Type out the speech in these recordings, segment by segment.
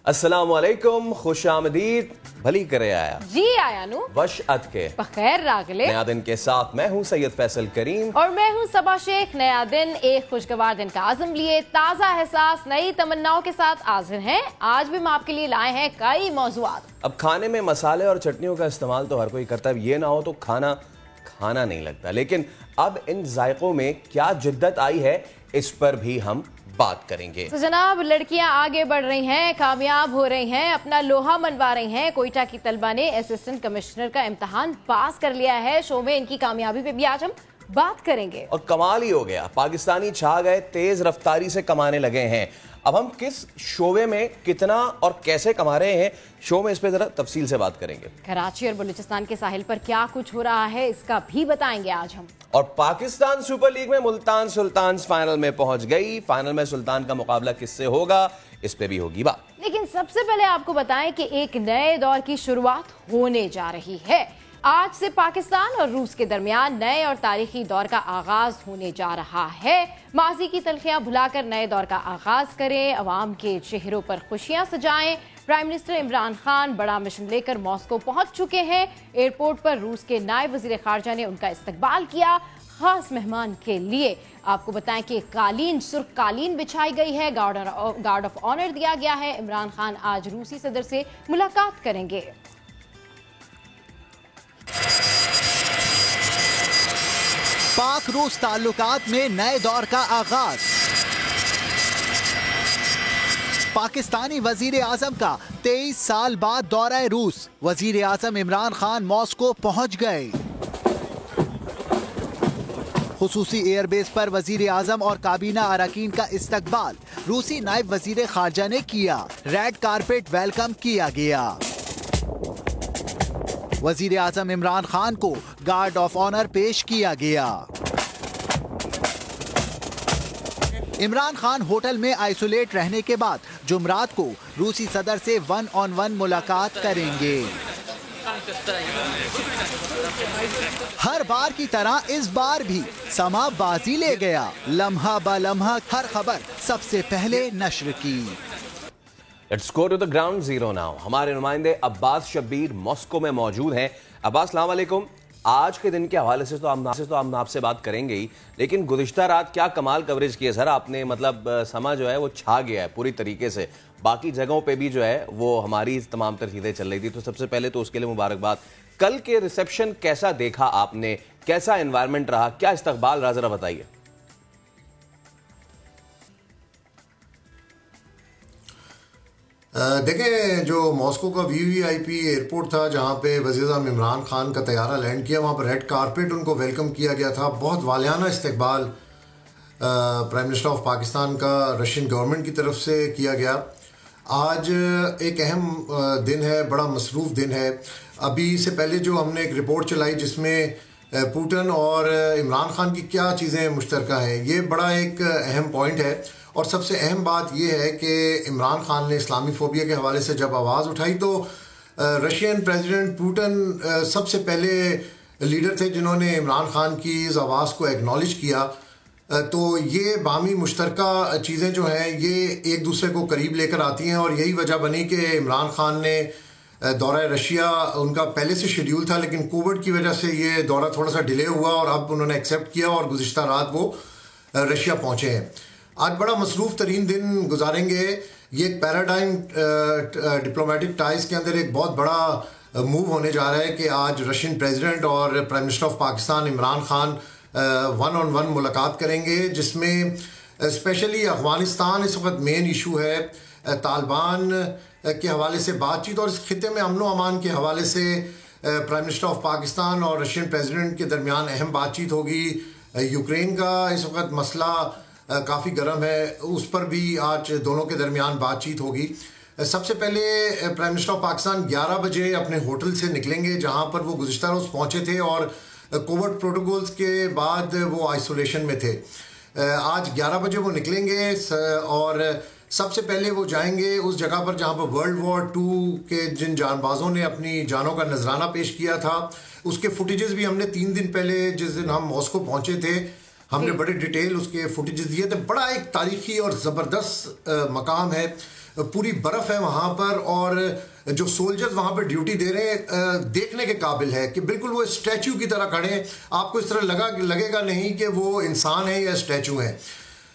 अस्सलाम वालेकुम, खुश आमदीद, भली करे आया जी आया नु वश अद के बखैर रागले। नया दिन के साथ मैं हूँ सैयद फैसल करीम और मैं हूँ सबा शेख। नया दिन एक खुशगवार दिन का आज़म लिए ताज़ा एहसास नई तमन्नाओं के साथ हाजिर हैं। आज भी हम आपके लिए लाए हैं कई मौज़ूआत। अब खाने में मसाले और चटनियों का इस्तेमाल तो हर कोई करता है, ये ना हो तो खाना खाना नहीं लगता। लेकिन अब इन जायकों में क्या जिद्दत आई है, इस पर भी हम बात करेंगे। तो जनाब, लड़कियां आगे बढ़ रही हैं, कामयाब हो रही हैं, अपना लोहा मनवा रही हैं। कोयटा की तलबा ने असिस्टेंट कमिश्नर का इम्तिहान पास कर लिया है। शो में इनकी कामयाबी पे भी आज हम बात करेंगे। और कमाल ही हो गया, पाकिस्तानी छा गए, तेज रफ्तारी से कमाने लगे हैं। अब हम किस शोबे में कितना और कैसे कमा रहे हैं, शो में इस पे जरा तफसील से बात करेंगे। कराची और बलूचिस्तान के साहिल पर क्या कुछ हो रहा है, इसका भी बताएंगे आज हम। और पाकिस्तान सुपर लीग में मुल्तान सुल्तान फाइनल में पहुंच गई। फाइनल में सुल्तान का मुकाबला किससे होगा, इस पे भी होगी बात। लेकिन सबसे पहले आपको बताएं कि एक नए दौर की शुरुआत होने जा रही है। आज से पाकिस्तान और रूस के दरमियान नए और तारीखी दौर का आगाज होने जा रहा है। माजी की तलखियां भुलाकर नए दौर का आगाज करें, अवाम के चेहरों पर खुशियां सजाएं। प्राइम मिनिस्टर इमरान खान बड़ा मिशन लेकर मॉस्को पहुंच चुके हैं। एयरपोर्ट पर रूस के नायब वजीर खारजा ने उनका इस्तकबाल किया। खास मेहमान के लिए आपको बताएं कि सुर्ख कालीन बिछाई गई है, गार्ड ऑफ ऑनर दिया गया है। इमरान खान आज रूसी सदर से मुलाकात करेंगे। पाक रूस ताल्लुकात में नए दौर का आगाज। पाकिस्तानी वजीर आजम का 23 साल बाद दौरा रूस। वजीर आजम इमरान खान मॉस्को पहुंच गए। खुसूसी एयरबेस पर वजीर आजम और काबीना अरकान का इस्तकबाल रूसी नायब वजीर खारजा ने किया। रेड कारपेट वेलकम किया गया। वजीर आजम इमरान खान को गार्ड ऑफ ऑनर पेश किया गया। इमरान खान होटल में आइसोलेट रहने के बाद जुमरात को रूसी सदर से 1-on-1 मुलाकात करेंगे। हर बार की तरह इस बार भी समा बाजी ले गया। लम्हा ब लम्हा हर खबर सबसे पहले नश्र की। Let's go to the ground zero now. हमारे नुमाइंदे अब्बास शब्बीर मॉस्को में मौजूद हैं। अब्बास, अस्सलाम वालेकुम। आज के दिन के हवाले से तो हम आपसे बात करेंगे ही, लेकिन गुज़िश्ता रात क्या कमाल कवरेज की है सर आपने। मतलब समा जो है वो छा गया है पूरी तरीके से। बाकी जगहों पे भी जो है वो हमारी तमाम तरजीदें चल रही थी, तो सबसे पहले तो उसके लिए मुबारकबाद। कल के रिसेप्शन कैसा देखा आपने, कैसा एनवायरनमेंट रहा, क्या इस्तकबाल रहा, जरा बताइए। देखें, जो मॉस्को का VVIP एयरपोर्ट था जहाँ पे वज़ीर-ए-आज़म इमरान खान का तैयारा लैंड किया, वहाँ पर रेड कारपेट उनको वेलकम किया गया था। बहुत वालियाना इस्तकबाल प्राइम मिनिस्टर ऑफ पाकिस्तान का रशियन गवर्नमेंट की तरफ से किया गया। आज एक अहम दिन है, बड़ा मसरूफ़ दिन है। अभी से पहले जो हमने एक रिपोर्ट चलाई जिसमें पुतिन और इमरान खान की क्या चीज़ें मुश्तरका हैं, ये बड़ा एक अहम पॉइंट है। और सबसे अहम बात यह है कि इमरान खान ने इस्लामी फोबिया के हवाले से जब आवाज़ उठाई तो रशियन प्रेसिडेंट पुतिन सबसे पहले लीडर थे जिन्होंने इमरान खान की इस आवाज़ को एक्नॉलेज किया। तो ये बामी मुश्तरका चीज़ें जो हैं ये एक दूसरे को करीब लेकर आती हैं, और यही वजह बनी कि इमरान खान ने दौरा रशिया उनका पहले से शेड्यूल था, लेकिन कोविड की वजह से ये दौरा थोड़ा सा डिले हुआ और अब उन्होंने एक्सेप्ट किया और गुज़िश्ता रात वो रशिया पहुँचे हैं। आज बड़ा मसरूफ़ तरीन दिन गुजारेंगे। ये एक पैराडाइम डिप्लोमेटिक टाइज के अंदर एक बहुत बड़ा मूव होने जा रहा है कि आज रशियन प्रेसिडेंट और prime minister of Pakistan Imran Khan 1-on-1 मुलाकात करेंगे, जिसमें स्पेशली अफगानिस्तान इस वक्त मेन इशू है। तालिबान के हवाले से बातचीत और इस खिते में अमन व अमान के हवाले से प्राइम मिनिस्टर ऑफ पाकिस्तान और रशियन प्रेसिडेंट के दरमियान अहम बातचीत होगी। यूक्रेन का इस वक्त मसला काफ़ी गर्म है, उस पर भी आज दोनों के दरमियान बातचीत होगी। सबसे पहले प्राइम मिनिस्टर ऑफ पाकिस्तान 11 बजे अपने होटल से निकलेंगे जहां पर वो गुज़िश्ता रोज़ पहुंचे थे और कोविड प्रोटोकॉल्स के बाद वो आइसोलेशन में थे। आज 11 बजे वो निकलेंगे और सबसे पहले वो जाएंगे उस जगह पर जहां पर वर्ल्ड वॉर 2 के जिन जानबाजों ने अपनी जानों का नजराना पेश किया था, उसके फुटेजेस भी हमने 3 दिन पहले जिस दिन हम मॉस्को पहुंचे थे हमने बड़े डिटेल उसके फुटेजेस दिए थे। बड़ा एक तारीखी और ज़बरदस्त मकाम है पूरी बर्फ है वहां पर, और जो सोल्जर्स वहां पर ड्यूटी दे रहे हैं देखने के काबिल है कि बिल्कुल वो स्टैचू की तरह खड़े हैं। आपको इस तरह लगेगा नहीं कि वो इंसान है या स्टैचू है।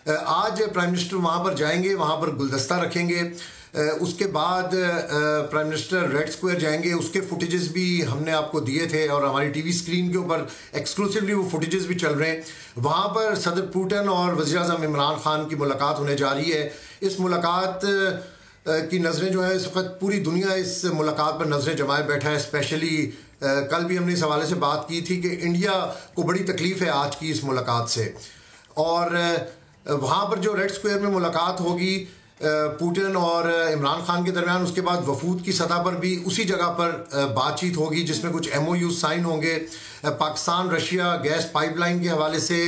आज प्राइम मिनिस्टर वहां पर जाएंगे, वहां पर गुलदस्ता रखेंगे। उसके बाद प्राइम मिनिस्टर रेड स्क्वायर जाएंगे। उसके फुटेजेस भी हमने आपको दिए थे और हमारी टीवी स्क्रीन के ऊपर एक्सक्लूसिवली वो फुटेजेस भी चल रहे हैं। वहाँ पर सदर पुतिन और वज़ीर आज़म इमरान खान की मुलाकात होने जा रही है। इस मुलाकात की नज़रें जो है इस वक्त पूरी दुनिया इस मुलाकात पर नज़रें जमाए बैठा है। स्पेशली कल भी हमने इस हवाले से बात की थी कि इंडिया को बड़ी तकलीफ़ है आज की इस मुलाकात से। और वहाँ पर जो रेड स्क्वायर में मुलाकात होगी पुतिन और इमरान खान के दरमियान, उसके बाद वफूद की सतह पर भी उसी जगह पर बातचीत होगी जिसमें कुछ MOU साइन होंगे। पाकिस्तान रशिया गैस पाइपलाइन के हवाले से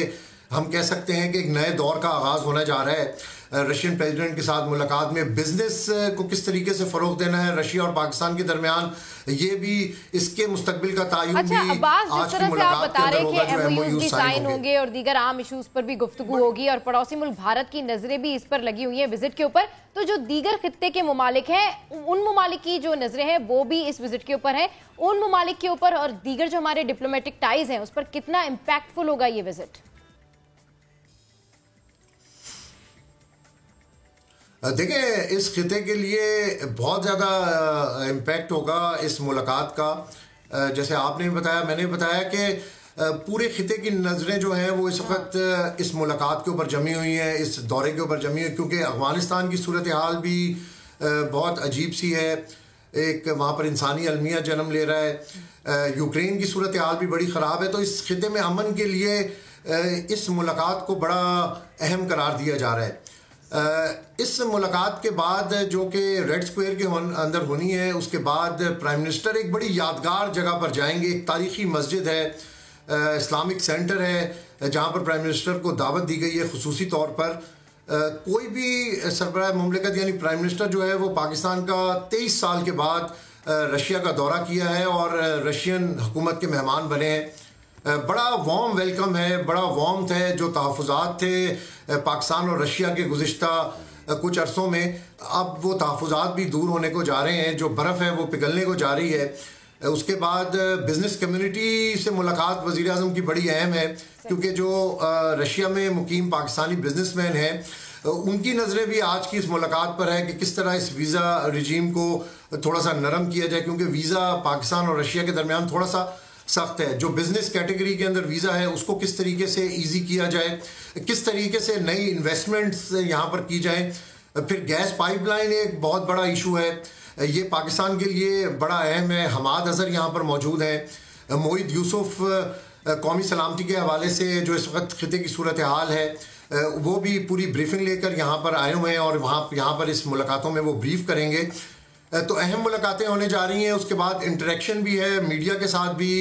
हम कह सकते हैं कि एक नए दौर का आगाज़ होने जा रहा है। रशियन प्रेसिडेंट के साथ मुलाकात में बिजनेस को किस तरीके से फ़रोग देना है रशिया और पाकिस्तान के दरमियान, ये भी इसके मुस्तकबिल का तायुन अच्छा, भी अब्बास, जिस तरह से आप बता रहे हैं कि MOUs भी साइन होंगे होंगे और दीगर आम इश्यूज पर भी गुफ्तगू होगी और पड़ोसी मुल्क भारत की नजरें भी इस पर लगी हुई हैं विजिट के ऊपर, तो जो दीगर खित्ते के ममालिक हैं उन ममालिक की जो नजरें हैं वो भी इस विजिट के ऊपर है, उन ममालिक के ऊपर और दीगर जो हमारे डिप्लोमेटिक टाइज हैं उस पर कितना इम्पैक्टफुल होगा ये विजिट? देखें, इस खिते के लिए बहुत ज़्यादा इम्पैक्ट होगा इस मुलाकात का। जैसे आपने बताया, मैंने बताया कि पूरे खिते की नज़रें जो हैं वो इस वक्त इस मुलाकात के ऊपर जमी हुई हैं, इस दौरे के ऊपर जमी हुई, क्योंकि अफ़गानिस्तान की सूरत हाल भी बहुत अजीब सी है। एक वहाँ पर इंसानी अलमिया जन्म ले रहा है। यूक्रेन की सूरत हाल भी बड़ी ख़राब है। तो इस खिते में अमन के लिए इस मुलाकात को बड़ा अहम करार दिया जा रहा है। इस मुलाकात के बाद जो कि रेड स्क्वायर के अंदर होनी है, उसके बाद प्राइम मिनिस्टर एक बड़ी यादगार जगह पर जाएंगे। एक तारीखी मस्जिद है, इस्लामिक सेंटर है, जहाँ पर प्राइम मिनिस्टर को दावत दी गई है खुसूसी तौर पर। कोई भी सरबराह मुमलिकत यानी प्राइम मिनिस्टर जो है वो पाकिस्तान का 23 साल के बाद रशिया का दौरा किया है और रशियन हुकूमत के मेहमान बने हैं। बड़ा वार्म वेलकम है, बड़ा वार्म है। जो तहफ़्फ़ुज़ात थे पाकिस्तान और रशिया के गुज़िश्ता कुछ अरसों में, अब वो तहफ़्फ़ुज़ात भी दूर होने को जा रहे हैं। जो बर्फ़ है वो पिघलने को जा रही है। उसके बाद बिज़नेस कम्युनिटी से मुलाकात वज़ीर आज़म की बड़ी अहम है, क्योंकि जो रशिया में मुकीम पाकिस्तानी बिजनेसमैन हैं उनकी नज़रें भी आज की इस मुलाकात पर है कि किस तरह इस वीज़ा रजीम को थोड़ा सा नरम किया जाए, क्योंकि वीज़ा पाकिस्तान और रशिया के दरमियान थोड़ा सा सख्त है। जो बिजनेस कैटेगरी के अंदर वीज़ा है उसको किस तरीके से इजी किया जाए, किस तरीके से नई इन्वेस्टमेंट्स यहाँ पर की जाए। फिर गैस पाइपलाइन एक बहुत बड़ा इशू है, ये पाकिस्तान के लिए बड़ा अहम है। हमाद अजहर यहाँ पर मौजूद हैं। मोहित यूसुफ कौमी सलामती के हवाले से जो इस वक्त खिते की सूरत हाल है वो भी पूरी ब्रीफिंग लेकर यहाँ पर आए हुए हैं और यहाँ पर इस मुलाकातों में वो ब्रीफ करेंगे। तो अहम मुलाकातें होने जा रही हैं। उसके बाद इंटरेक्शन भी है मीडिया के साथ भी।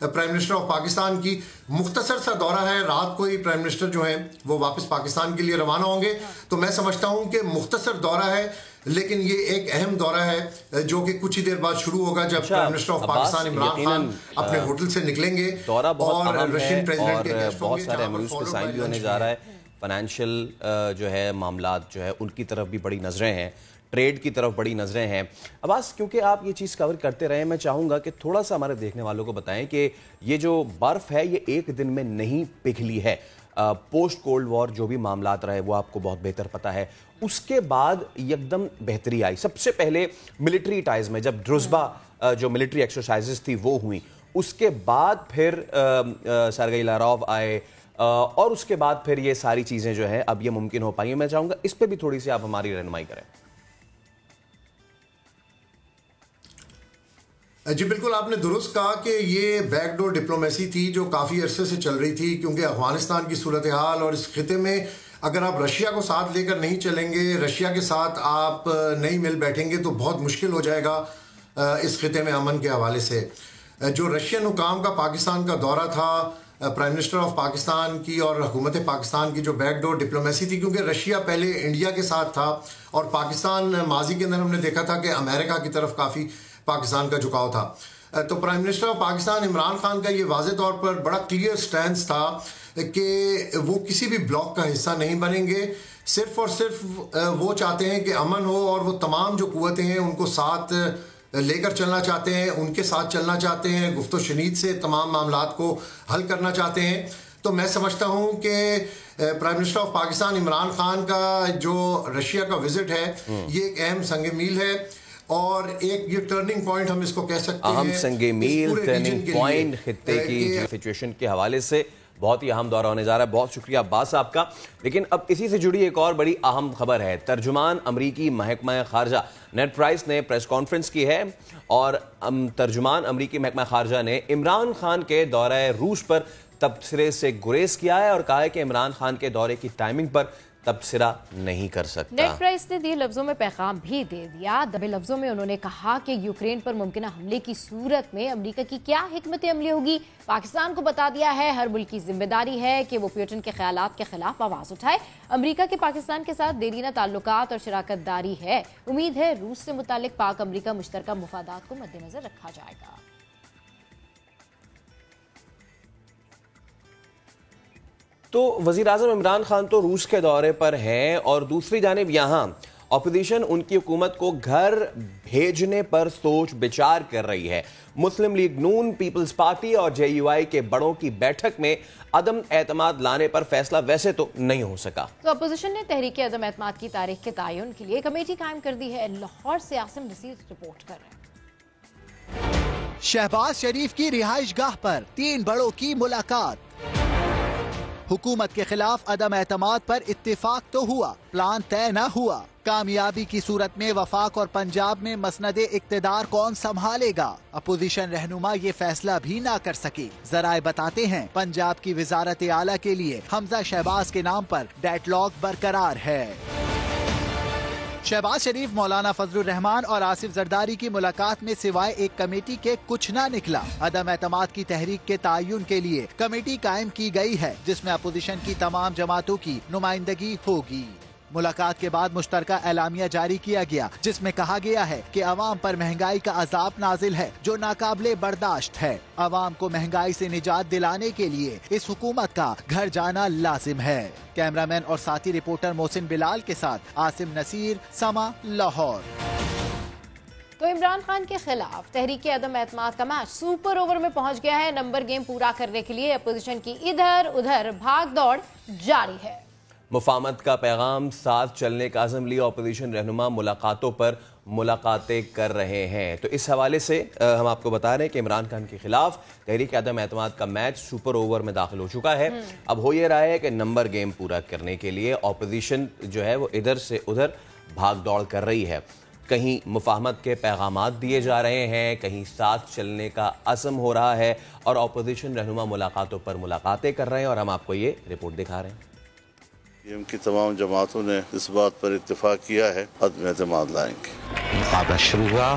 प्राइम मिनिस्टर ऑफ पाकिस्तान की मुख्तसर सा दौरा है, रात को ही प्राइम मिनिस्टर जो हैं वो वापस पाकिस्तान के लिए रवाना होंगे। तो मैं समझता हूँ कि मुख्तसर दौरा है, लेकिन ये एक अहम दौरा है जो कि कुछ ही देर बाद शुरू होगा जब prime minister of Pakistan Imran Khan अपने होटल से निकलेंगे दौरा बहुत और रशियन प्रेसिडेंट के गेस्ट बहुत होंगे, सारे जहाँ पर MOUs पे follow साइन by भी होने lunch जा भी रहा है। है। फाइनेंशियल जो है मामलात जो है उनकी तरफ भी बड़ी नज़रें हैं, ट्रेड की तरफ बड़ी नज़रें हैं। अब्बास, क्योंकि आप ये चीज़ कवर करते रहे, मैं चाहूँगा कि थोड़ा सा हमारे देखने वालों को बताएं कि ये जो बर्फ़ है ये एक दिन में नहीं पिघली है। पोस्ट कोल्ड वॉर जो भी मामलात रहे वो आपको बहुत बेहतर पता है। उसके बाद एकदम बेहतरी आई। सबसे पहले मिलिट्री टाइज में जब ड्रुज़बा जो मिलिट्री एक्सरसाइजेस थी वो हुई, उसके बाद फिर सरगई लारोव आए और उसके बाद फिर ये सारी चीज़ें जो हैं अब ये मुमकिन हो पाई हैं। मैं चाहूँगा इस पर भी थोड़ी सी आप हमारी रहनुमाई करें। जी बिल्कुल, आपने दुरुस्त कहा कि ये बैकडोर डिप्लोमेसी थी जो काफ़ी अरसे से चल रही थी, क्योंकि अफगानिस्तान की सूरत हाल और इस खिते में अगर आप रशिया को साथ लेकर नहीं चलेंगे, रशिया के साथ आप नहीं मिल बैठेंगे तो बहुत मुश्किल हो जाएगा इस खिते में अमन के हवाले से। जो रशियन हुकाम का पाकिस्तान का दौरा था, प्राइम मिनिस्टर ऑफ पाकिस्तान की और हुकूमत पाकिस्तान की जो बैकडोर डिप्लोमेसी थी, क्योंकि रशिया पहले इंडिया के साथ था और पाकिस्तान माजी के अंदर हमने देखा था कि अमेरिका की तरफ काफ़ी पाकिस्तान का झुकाव था। तो prime minister of Pakistan Imran Khan का ये वाज़े तौर पर बड़ा क्लियर स्टैंड था कि वो किसी भी ब्लॉक का हिस्सा नहीं बनेंगे, सिर्फ और सिर्फ वो चाहते हैं कि अमन हो और वो तमाम जो कुव्वतें हैं उनको साथ लेकर चलना चाहते हैं, उनके साथ चलना चाहते हैं, गुफ्तो शनीद से तमाम मामलात को हल करना चाहते हैं। तो मैं समझता हूँ कि prime minister of Pakistan Imran Khan का जो रशिया का विजिट है ये एक अहम संग मील है और एक ये टर्निंग पॉइंट हम इसको कह सकते हैं। अहम संग मील, टर्निंग पॉइंट खित्ते की सिचुएशन के हवाले से बहुत ही अहम दौरा होने जा रहा है। बहुत शुक्रिया अब्बास आपका। लेकिन अब इसी से जुड़ी एक और बड़ी अहम खबर है। तर्जुमान अमरीकी महकमा खारजा नेड प्राइस ने प्रेस कॉन्फ्रेंस की है और तर्जुमान अमरीकी महकमा खारजा ने इमरान खान के दौरे रूस पर तबसरे से गुरेज किया है और कहा है कि इमरान खान के दौरे की टाइमिंग पर तबसरा नहीं कर सकता। नेड प्राइस ने दिए लफ्जों में पैगाम भी दे दिया। दबे लफ्जों में उन्होंने कहा कि यूक्रेन पर मुमकिन हमले की सूरत में अमेरिका की क्या हिकमत अमली होगी। पाकिस्तान को बता दिया है हर मुल्क की जिम्मेदारी है कि वो पुतिन के ख्यालात के खिलाफ आवाज उठाए। अमेरिका के पाकिस्तान के साथ देरीना ताल्लुकात और शराकत दारी है। उम्मीद है रूस से मुतालिक पाक अमेरिका मुश्तरका मुफादात को मद्देनजर रखा जाएगा। तो वजीर आजम इमरान खान तो रूस के दौरे पर हैं और दूसरी जानिब यहाँ अपोजिशन उनकी हुकूमत को घर भेजने पर सोच विचार कर रही है। मुस्लिम लीग नून, पीपल्स पार्टी और JUI के बड़ों की बैठक में अदम एतमाद लाने पर फैसला वैसे तो नहीं हो सका। तो अपोजिशन ने तहरीक अदम एतमाद की तारीख के तयन के लिए कमेटी कायम कर दी है। लाहौर से आसिम नसीर रिपोर्ट कर रहे हैं। शहबाज शरीफ की रिहाइश गाह पर 3 बड़ों की मुलाकात। हुकूमत के खिलाफ अदम एतमाद पर इत्तेफाक तो हुआ, प्लान तय न हुआ। कामयाबी की सूरत में वफाक और पंजाब में मसनदे इक्तदार कौन संभालेगा? अपोजिशन रहनुमा ये फैसला भी ना कर सके। जराए बताते हैं पंजाब की वजारत आला के लिए हमजा शहबाज के नाम पर डेडलॉक बरकरार है। शहबाज शरीफ, मौलाना फजलुर रहमान और आसिफ जरदारी की मुलाकात में सिवाय एक कमेटी के कुछ ना निकला। अदम एतमाद की तहरीक के तयन के लिए कमेटी कायम की गई है जिसमें अपोजिशन की तमाम जमातों की नुमाइंदगी होगी। मुलाकात के बाद मुश्तरका एलामिया जारी किया गया जिसमें कहा गया है कि अवाम पर महंगाई का अजाब नाजिल है जो नाकाबिले बर्दाश्त है। अवाम को महंगाई से निजात दिलाने के लिए इस हुकूमत का घर जाना लाजिम है। कैमरामैन और साथी रिपोर्टर मोहसिन बिलाल के साथ आसिम नसीर, समा, लाहौर। तो इमरान खान के खिलाफ तहरीक अदम एतमाद का मैच सुपर ओवर में पहुंच गया है। नंबर गेम पूरा करने के लिए अपोजिशन की इधर उधर भाग दौड़ जारी है। मुफाहमत का पैगाम, साथ चलने का अज़म लिया। अपोजिशन रहनुमा मुलाकातों पर मुलाकातें कर रहे हैं। तो इस हवाले से हम आपको बता रहे हैं कि इमरान खान के खिलाफ तहरीक अदम एतमाद का मैच सुपर ओवर में दाखिल हो चुका है। अब हो ये रहा है कि नंबर गेम पूरा करने के लिए अपोजिशन जो है वो इधर से उधर भाग दौड़ कर रही है। कहीं मुफाहमत के पैगामात दिए जा रहे हैं, कहीं साथ चलने का अज़म हो रहा है और अपोजिशन रहनुमा मुलाकातों पर मुलाकातें कर रहे हैं और हम आपको ये रिपोर्ट दिखा रहे हैं। की तमाम जमातों ने इस बात पर इत्तेफाक किया है अदम एतमाद लाएंगे। मुकाबला शुरू हुआ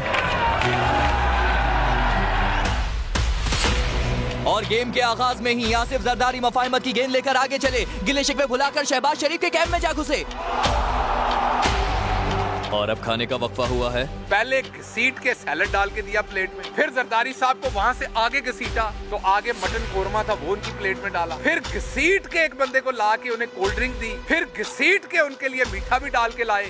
और गेम के आगाज में ही आसिफ जरदारी मुफाहमत की गेंद लेकर आगे चले। गिले शिकवे भुलाकर शहबाज शरीफ के कैंप में जा घुसे और अब खाने का वक्फा हुआ है। पहले घसीट के सैलड डाल के दिया प्लेट में, फिर जरदारी साहब को वहाँ से आगे घसीटा तो आगे मटन कोरमा था वो उनकी प्लेट में डाला, फिर घसीट के एक बंदे को ला के उन्हें कोल्ड ड्रिंक दी, फिर घसीट के उनके लिए मीठा भी डाल के लाए।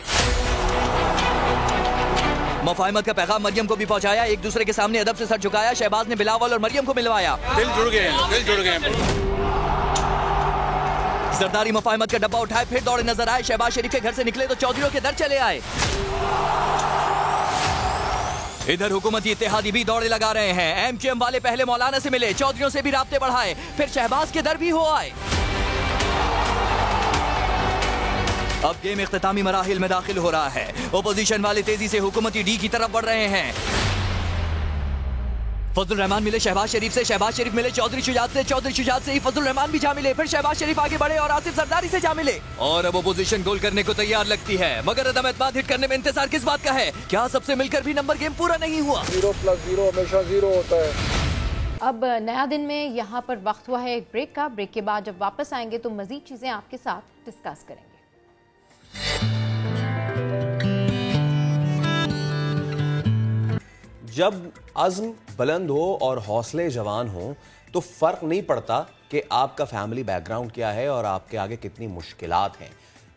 मुफाहमत का पैगाम मरियम को भी पहुंचाया। एक दूसरे के सामने अदब से सर झुकाया। शहबाज ने बिलावल और मरियम को मिलवाया। दिल जुड़ गए। जरदारी मुफाहमत का डब्बा उठाए फिर दौड़े नजर आए। शहबाज शरीफ के घर से निकले तो चौधरियों के दर चले आए। इधर हुकूमती इत्तेहादी भी दौड़े लगा रहे हैं। MQM वाले पहले मौलाना से मिले, चौधरियों से भी राब्ते बढ़ाए, फिर शहबाज के दर भी हो आए। अब गेम इख्तितामी मराहिल में दाखिल हो रहा है। ओपोजिशन वाले तेजी से हुकूमती डी की तरफ बढ़ रहे हैं। फजल रहमान मिले शहबाज शरीफ से, शहबाज शरीफ मिले चौधरी शुजात से, चौधरी शुजात से ही फजल रहमान भी जा मिले, फिर शहबाज शरीफ आगे बढ़े और आसिफ जरदारी से जा मिले। और अब ओपोजिशन गोल करने को तैयार लगती है, मगर अदम एतमाद हिट करने में इंतजार किस बात का है? क्या सबसे मिलकर भी नंबर गेम पूरा नहीं हुआ? 0 + 0 हमेशा 0 होता है। अब नया दिन में यहाँ पर वक्त हुआ है एक ब्रेक का। ब्रेक के बाद जब वापस आएंगे तो मजीद चीजें आपके साथ डिस्कस करेंगे। जब अज़्म बुलंद हो और हौसले जवान हो तो फ़र्क नहीं पड़ता कि आपका फैमिली बैकग्राउंड क्या है और आपके आगे कितनी मुश्किलात हैं।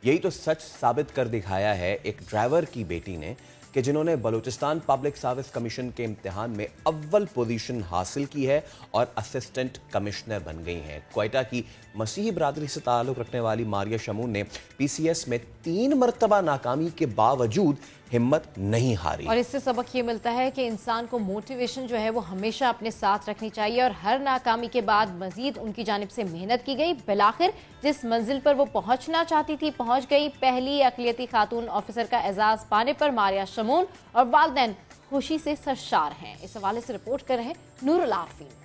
यही तो सच साबित कर दिखाया है एक ड्राइवर की बेटी ने कि जिन्होंने बलूचिस्तान पब्लिक सर्विस कमीशन के इम्तिहान में अव्वल पोजीशन हासिल की है और असिस्टेंट कमिश्नर बन गई हैं। क्वेटा की मसीही बरादरी से ताल्लुक रखने वाली मारिया शमून ने पीसीएस में 3 मरतबा नाकामी के बावजूद हिम्मत नहीं हारी। और इससे सबक ये मिलता है कि इंसान को मोटिवेशन जो है वो हमेशा अपने साथ रखनी चाहिए और हर नाकामी के बाद मजीद उनकी जानिब से मेहनत की गई। बिलाखिर जिस मंजिल पर वो पहुंचना चाहती थी पहुंच गई। पहली अक़लियती खातून ऑफिसर का एजाज पाने पर मारिया शमून और वालिदैन खुशी से सरशार हैं। इस हवाले से रिपोर्ट कर रहे हैं नूरुल आरफीन।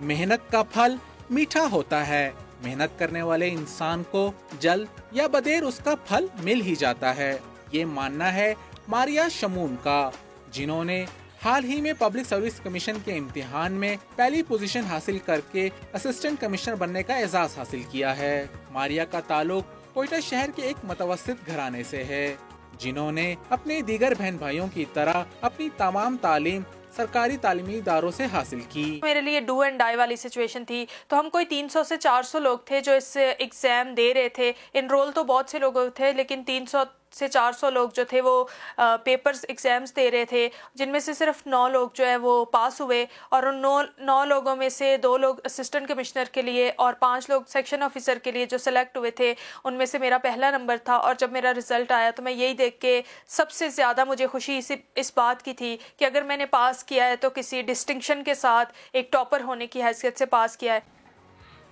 मेहनत का फल मीठा होता है। मेहनत करने वाले इंसान को जल्द या बदेर उसका फल मिल ही जाता है, ये मानना है मारिया शमून का, जिन्होंने हाल ही में पब्लिक सर्विस कमीशन के इम्तिहान में पहली पोजीशन हासिल करके असिस्टेंट कमिश्नर बनने का एजाज हासिल किया है। मारिया का ताल्लुक क्वेटा शहर के एक मुतवस्सित घराने से है, जिन्होंने अपने दीगर बहन भाइयों की तरह अपनी तमाम तालीम सरकारी तालीमी इदारों से हासिल की। मेरे लिए डू एंड डाई वाली सिचुएशन थी, तो हम कोई 300 से 400 लोग थे जो इस एग्ज़ाम दे रहे थे। इनरोल तो बहुत से लोग थे, लेकिन 300 से 400 लोग जो थे वो पेपर्स एग्ज़ाम्स दे रहे थे, जिनमें से सिर्फ 9 लोग जो है वो पास हुए और उन 9 लोगों में से 2 लोग असिस्टेंट कमिश्नर के लिए और 5 लोग सेक्शन ऑफिसर के लिए जो सिलेक्ट हुए थे, उनमें से मेरा पहला नंबर था। और जब मेरा रिज़ल्ट आया तो मैं यही देख के सबसे ज़्यादा मुझे खुशी इस बात की थी कि अगर मैंने पास किया है तो किसी डिस्टिंक्शन के साथ एक टॉपर होने की हैसियत से पास किया है।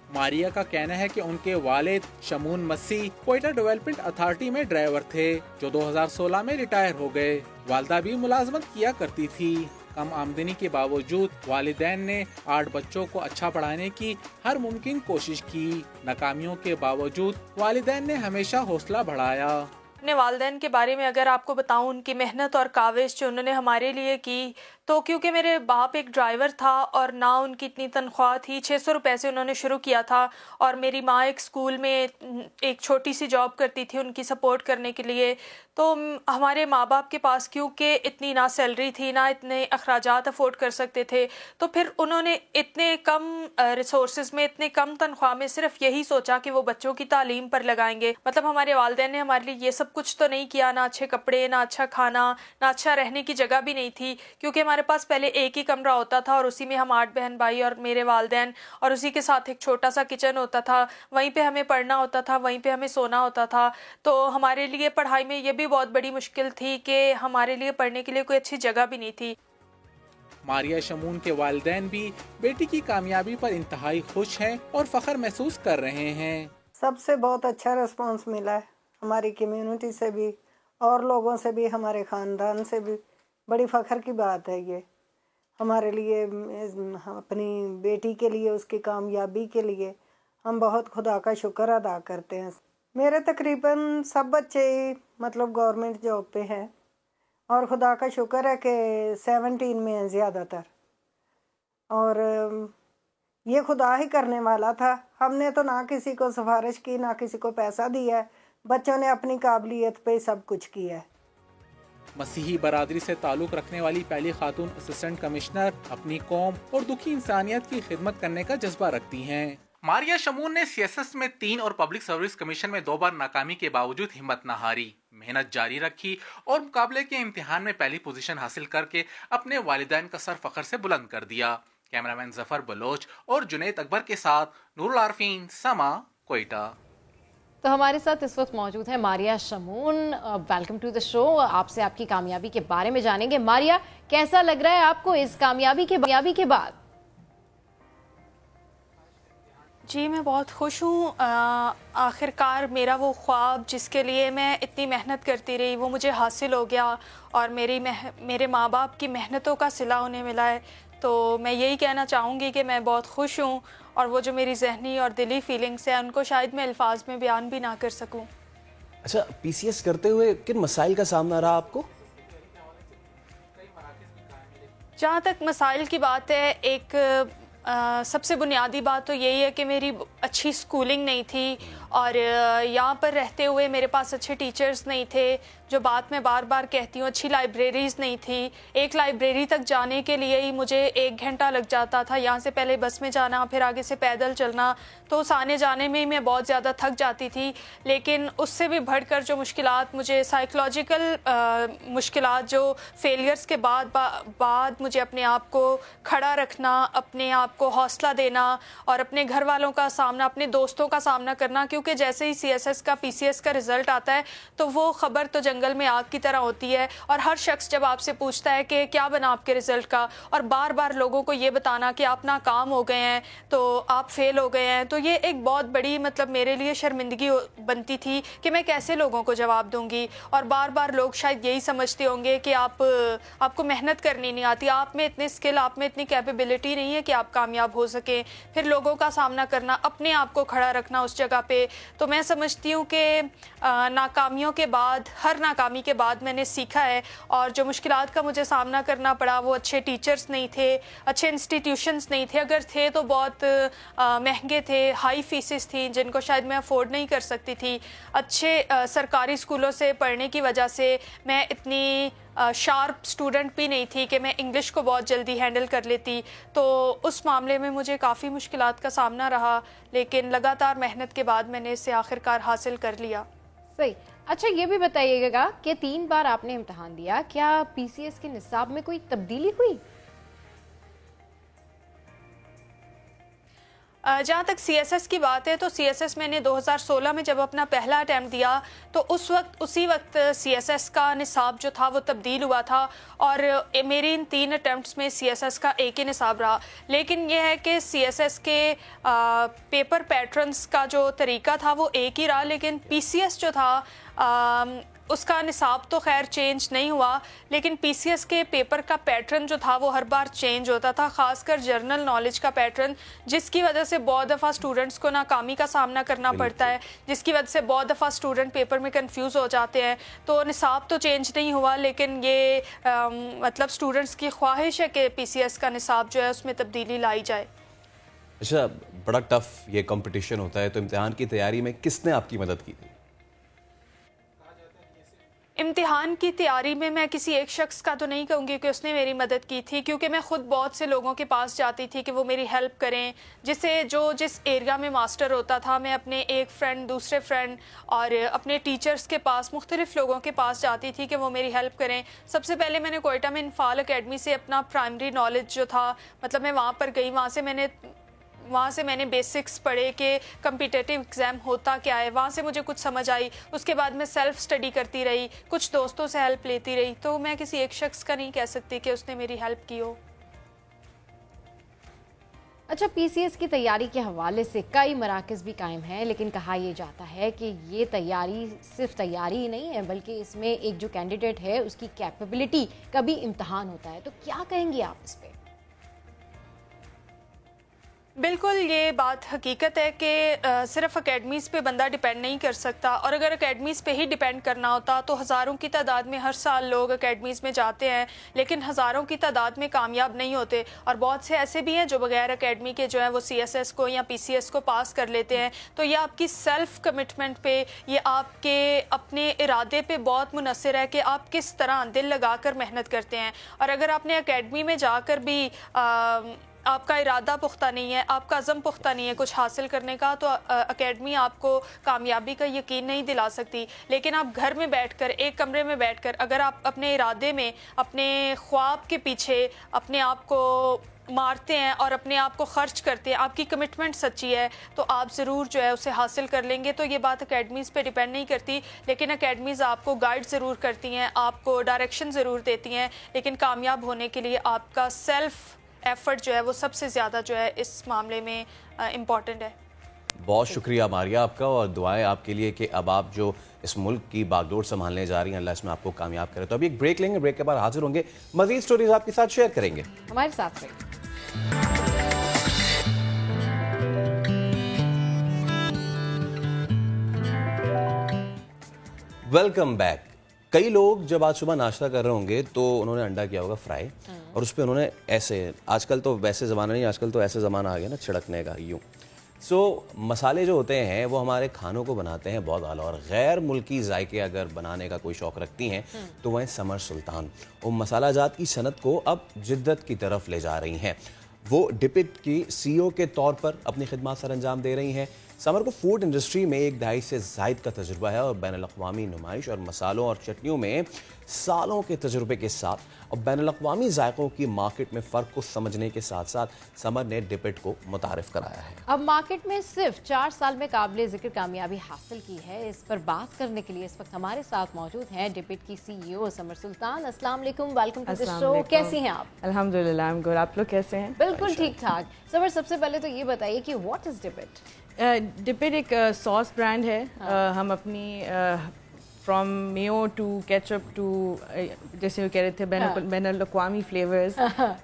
मारिया का कहना है कि उनके वालिद शमून मसीह क्वेटा डेवलपमेंट अथॉरिटी में ड्राइवर थे, जो 2016 में रिटायर हो गए। वालदा भी मुलाजमत किया करती थी। कम आमदनी के बावजूद वालिदैन ने 8 बच्चों को अच्छा पढ़ाने की हर मुमकिन कोशिश की। नाकामियों के बावजूद वालिदैन ने हमेशा हौसला बढ़ाया। अपने वालिदैन के बारे में अगर आपको बताऊं, उनकी मेहनत और काविश जो उन्होंने हमारे लिए की, तो क्योंकि मेरे बाप एक ड्राइवर था और ना उनकी इतनी तनख्वाह थी, 600 रुपये से उन्होंने शुरू किया था, और मेरी माँ एक स्कूल में एक छोटी सी जॉब करती थी उनकी सपोर्ट करने के लिए। तो हमारे माँ बाप के पास क्योंकि इतनी ना सैलरी थी ना इतने अखराजात अफोर्ड कर सकते थे, तो फिर उन्होंने इतने कम रिसोर्सेज में, इतने कम तनख्वाह में सिर्फ यही सोचा कि वो बच्चों की तालीम पर लगाएंगे। मतलब हमारे वालिदैन ने हमारे लिए ये सब कुछ तो नहीं किया, ना अच्छे कपड़े, ना अच्छा खाना, ना अच्छा रहने की जगह भी नहीं थी, क्योंकि हमारे पास पहले एक ही कमरा होता था और उसी में हम 8 बहन भाई और मेरे वालिदैन, और उसी के साथ एक छोटा सा किचन होता था। वहीं पे हमें पढ़ना होता था, वहीं पे हमें सोना होता था। तो हमारे लिए पढ़ाई में ये भी बहुत बड़ी मुश्किल थी कि हमारे लिए पढ़ने के लिए कोई अच्छी जगह भी नहीं थी। मारिया शमून के वालिदैन भी बेटी की कामयाबी पर इंतहाई खुश हैं और फख्र महसूस कर रहे हैं। सबसे बहुत अच्छा रिस्पांस मिला है, हमारी कम्युनिटी से भी और लोगों से भी, हमारे ख़ानदान से भी। बड़ी फ़ख्र की बात है ये हमारे लिए, अपनी बेटी के लिए, उसकी कामयाबी के लिए हम बहुत खुदा का शुक्र अदा करते हैं। मेरे तकरीबन सब बच्चे मतलब गवर्नमेंट जॉब पे हैं और खुदा का शुक्र है कि 17 में हैं ज़्यादातर, और ये खुदा ही करने वाला था। हमने तो ना किसी को सिफारिश की, ना किसी को पैसा दिया है, बच्चों ने अपनी काबिलियत पे सब कुछ किया है। मसीही बरादरी से ताल्लुक रखने वाली पहली खातून असिस्टेंट कमिश्नर अपनी कौम और दुखी इंसानियत की खिदमत करने का जज्बा रखती हैं। मारिया शमून ने सीएसएस में 3 और पब्लिक सर्विस कमीशन में 2 बार नाकामी के बावजूद हिम्मत न हारी, मेहनत जारी रखी और मुकाबले के इम्तिहान में पहली पोजीशन हासिल करके अपने वालिदैन का सर फख्र से बुलंद कर दिया। कैमरामैन जफर बलोच और जुनैद अकबर के साथ नूरुल आरफीन, समा, क्वेटा। तो हमारे साथ इस वक्त मौजूद है Maria Shamoon. Welcome to the show. आपसे आपकी कामयाबी के बारे में जानेंगे। मारिया, कैसा लग रहा है आपको इस कामयाबी के बाद? जी मैं बहुत खुश हूँ। आखिरकार मेरा वो ख्वाब जिसके लिए मैं इतनी मेहनत करती रही वो मुझे हासिल हो गया, और मेरे माँ बाप की मेहनतों का सिला उन्हें मिला है। तो मैं यही कहना चाहूँगी कि मैं बहुत खुश हूँ, और वो जो मेरी जहनी और दिली फीलिंग्स हैं उनको शायद मैं अल्फाज में बयान भी ना कर सकूँ। अच्छा, पीसीएस करते हुए किन मसाइल का सामना रहा आपको? जहाँ तक मसाइल की बात है, एक सबसे बुनियादी बात तो यही है कि मेरी अच्छी स्कूलिंग नहीं थी और यहाँ पर रहते हुए मेरे पास अच्छे टीचर्स नहीं थे, जो बात मैं बार बार कहती हूँ, अच्छी लाइब्रेरीज़ नहीं थी। एक लाइब्रेरी तक जाने के लिए ही मुझे 1 घंटा लग जाता था, यहाँ से पहले बस में जाना, फिर आगे से पैदल चलना, तो उस आने जाने में मैं बहुत ज़्यादा थक जाती थी। लेकिन उससे भी बढ़कर जो मुश्किलात मुझे साइकोलॉजिकल मुश्किलात, जो फेलियर्स के बाद मुझे अपने आप को खड़ा रखना, अपने आप को हौसला देना और अपने घर वालों का सामना, अपने दोस्तों का सामना करना, क्योंकि जैसे ही CSS का PCS का रिजल्ट आता है तो वो खबर तो जंगल में आग की तरह होती है, और हर शख्स जब आपसे पूछता है कि क्या बना आपके रिजल्ट का, और बार बार लोगों को ये बताना कि आप नाकाम हो गए हैं, तो आप फेल हो गए हैं, तो ये एक बहुत बड़ी मतलब मेरे लिए शर्मिंदगी बनती थी कि मैं कैसे लोगों को जवाब दूंगी। और बार बार लोग शायद यही समझते होंगे कि आपको मेहनत करनी नहीं आती, आप में इतने स्किल, आप में इतनी कैपेबिलिटी नहीं है कि आप कामयाब हो सकें। फिर लोगों का सामना करना, अपने आप को खड़ा रखना उस जगह पे। तो मैं समझती हूँ कि नाकामियों के बाद, हर नाकामी के बाद मैंने सीखा है, और जो मुश्किलात का मुझे सामना करना पड़ा वो अच्छे टीचर्स नहीं थे, अच्छे इंस्टीट्यूशंस नहीं थे, अगर थे तो बहुत महंगे थे, हाई फीसेस थी जिनको शायद मैं अफोर्ड नहीं कर सकती थी। अच्छे सरकारी स्कूलों से पढ़ने की वजह से मैं इतनी शार्प स्टूडेंट भी नहीं थी कि मैं इंग्लिश को बहुत जल्दी हैंडल कर लेती, तो उस मामले में मुझे काफ़ी मुश्किलात का सामना रहा, लेकिन लगातार मेहनत के बाद मैंने इसे आखिरकार हासिल कर लिया। सही। अच्छा, ये भी बताइएगा कि 3 बार आपने इम्तहान दिया, क्या PCS के निसाब में कोई तब्दीली हुई? जहाँ तक CSS की बात है तो CSS मैंने 2016 में जब अपना पहला अटैम्प्ट दिया तो उसी वक्त CSS का निसाब जो था वो तब्दील हुआ था, और मेरी इन 3 अटैम्प्ट्स में CSS का एक ही निसाब रहा। लेकिन यह है कि CSS के पेपर पैटर्न्स का जो तरीका था वो एक ही रहा, लेकिन PCS जो था उसका निसाब तो खैर चेंज नहीं हुआ, लेकिन PCS के पेपर का पैटर्न जो था वो हर बार चेंज होता था, खासकर जर्नल नॉलेज का पैटर्न, जिसकी वजह से बहुत दफ़ा स्टूडेंट्स को नाकामी का सामना करना पड़ता है, जिसकी वजह से बहुत दफ़ा स्टूडेंट पेपर में कंफ्यूज हो जाते हैं। तो निसाब तो चेंज नहीं हुआ, लेकिन ये मतलब स्टूडेंट्स की ख्वाहिश है कि PCS का निसाब जो है उसमें तब्दीली लाई जाए। अच्छा, बड़ा टफ ये कंपटीशन होता है, तो इम्तिहान की तैयारी में किसने आपकी मदद की थी? इम्तिहान की तैयारी में मैं किसी एक शख्स का तो नहीं कहूँगी कि उसने मेरी मदद की थी, क्योंकि मैं ख़ुद बहुत से लोगों के पास जाती थी कि वो मेरी हेल्प करें। जिस एरिया में मास्टर होता था, मैं अपने एक फ्रेंड, दूसरे फ्रेंड और अपने टीचर्स के पास, मुख्तलिफ़ लोगों के पास जाती थी कि वो मेरी हेल्प करें। सबसे पहले मैंने कोयटा में इन्फाल अकेडमी से अपना प्राइमरी नॉलेज जो था, मतलब मैं वहाँ पर गई, वहाँ से मैंने बेसिक्स पढ़े कि कम्पिटिटिव एग्ज़ाम होता क्या है, वहाँ से मुझे कुछ समझ आई। उसके बाद मैं सेल्फ़ स्टडी करती रही, कुछ दोस्तों से हेल्प लेती रही। तो मैं किसी एक शख्स का नहीं कह सकती कि उसने मेरी हेल्प की हो। अच्छा, PCS की तैयारी के हवाले से कई मराकज़ भी कायम हैं, लेकिन कहा यह जाता है कि ये तैयारी सिर्फ तैयारी ही नहीं है, बल्कि इसमें एक जो कैंडिडेट है उसकी कैपेबिलिटी का भी इम्तहान होता है। तो क्या कहेंगी आप इस पर? बिल्कुल, ये बात हकीकत है कि सिर्फ अकेडमीज़ पे बंदा डिपेंड नहीं कर सकता, और अगर अकेडमीज़ पे ही डिपेंड करना होता तो हज़ारों की तादाद में हर साल लोग अकेडमीज़ में जाते हैं, लेकिन हज़ारों की तादाद में कामयाब नहीं होते। और बहुत से ऐसे भी हैं जो बगैर अकेडमी के जो है वो CSS को या PCS को पास कर लेते हैं। तो ये आपकी सेल्फ़ कमिटमेंट पे, ये आपके अपने इरादे पे बहुत मुनसर है कि आप किस तरह दिल लगा कर मेहनत करते हैं। और अगर आपने अकेडमी में जाकर भी आपका इरादा पुख्ता नहीं है, आपका अज़म पुख्ता नहीं है कुछ हासिल करने का, तो अकेडमी आपको कामयाबी का यकीन नहीं दिला सकती। लेकिन आप घर में बैठकर, एक कमरे में बैठकर, अगर आप अपने इरादे में, अपने ख्वाब के पीछे अपने आप को मारते हैं और अपने आप को खर्च करते हैं, आपकी कमिटमेंट सच्ची है, तो आप ज़रूर जो है उसे हासिल कर लेंगे। तो ये बात अकेडमीज़ पे डिपेंड नहीं करती, लेकिन अकेडमीज़ आपको गाइड ज़रूर करती हैं, आपको डायरेक्शन ज़रूर देती हैं, लेकिन कामयाब होने के लिए आपका सेल्फ़ एफर्ट जो है वो सबसे ज़्यादा जो है इस मामले में इम्पॉर्टेंट है। बहुत शुक्रिया मारिया आपका, और दुआएं आपके लिए कि अब आप जो इस मुल्क की बागडोर संभालने जा रही हैं, अल्लाह इसमें आपको कामयाब करे। तो अभी एक ब्रेक लेंगे, ब्रेक के बाद हाजिर होंगे, मज़ीद स्टोरीज आपके साथ शेयर करेंगे। हमारे साथ रहिए। Welcome back. कई लोग जब आज सुबह नाश्ता कर रहे होंगे तो उन्होंने अंडा किया होगा फ्राई, और उस पर उन्होंने ऐसे, आजकल तो वैसे ज़माना नहीं, आजकल तो ऐसे ज़माना आ गया ना छिड़कने का, यूँ सो मसाले जो होते हैं वो हमारे खानों को बनाते हैं बहुत आला, और गैर मुल्की जायके अगर बनाने का कोई शौक़ रखती हैं तो वह समर सुल्तान वो मसाला जात की सनत को अब जिद्दत की तरफ ले जा रही हैं। वो डिपिट की CEO के तौर पर अपनी खिदमत सर अंजाम दे रही हैं। समर को फूड इंडस्ट्री में एक दहाई से जायद का तजुर्बा है और बैनुल-अक़वामी नुमाइश और मसालों और चटनियों में सालों के तजुर्बे के साथ और बैनुल-अक़वामी जायकों की मार्केट में फ़र्क को समझने के साथ साथ समर ने डिपिट को मुतारिफ कराया है। अब मार्केट में सिर्फ 4 साल में काबिल जिक्र कामयाबी हासिल की है। इस पर बात करने के लिए इस वक्त हमारे साथ मौजूद हैं डिपिट की CEO समर सुल्तान। अस्सलाम वालेकुम, वेलकम टू द शो। कैसी हैं आप? अल्हम्दुलिल्लाह, आई एम गुड। आप लोग कैसे हैं? बिल्कुल ठीक ठाक। समर, सबसे पहले तो ये बताइए कि व्हाट इज डिपिट? डिपिट एक सॉस ब्रांड है। हम अपनी from mayo to ketchup to जैसे वो कह रहे थे बैनुल-अक़वामी flavours,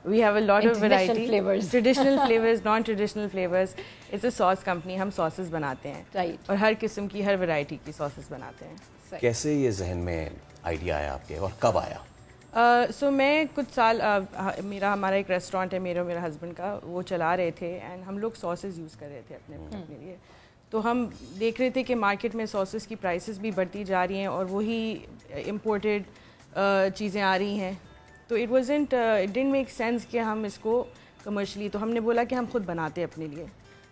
we have a lot of variety, traditional flavours, non traditional flavours. It's a sauce company, हम सॉसेस बनाते हैं राइट, और हर किस्म की हर वैरायटी की सॉसेस बनाते हैं। कैसे ये जहन में आइडिया आया आपके और कब आया? सो मैं कुछ साल हमारा एक रेस्टोरेंट है, मेरा हस्बैंड का, वो चला रहे थे एंड हम लोग सॉसेस यूज़ कर रहे थे अपने लिए। तो हम देख रहे थे कि मार्केट में सॉसेस की प्राइसेस भी बढ़ती जा रही हैं और वही इम्पोर्टेड चीज़ें आ रही हैं। तो इट डिडंट मेक सेंस कि हम इसको कमर्शली, तो हमने बोला कि हम खुद बनाते हैं अपने लिए।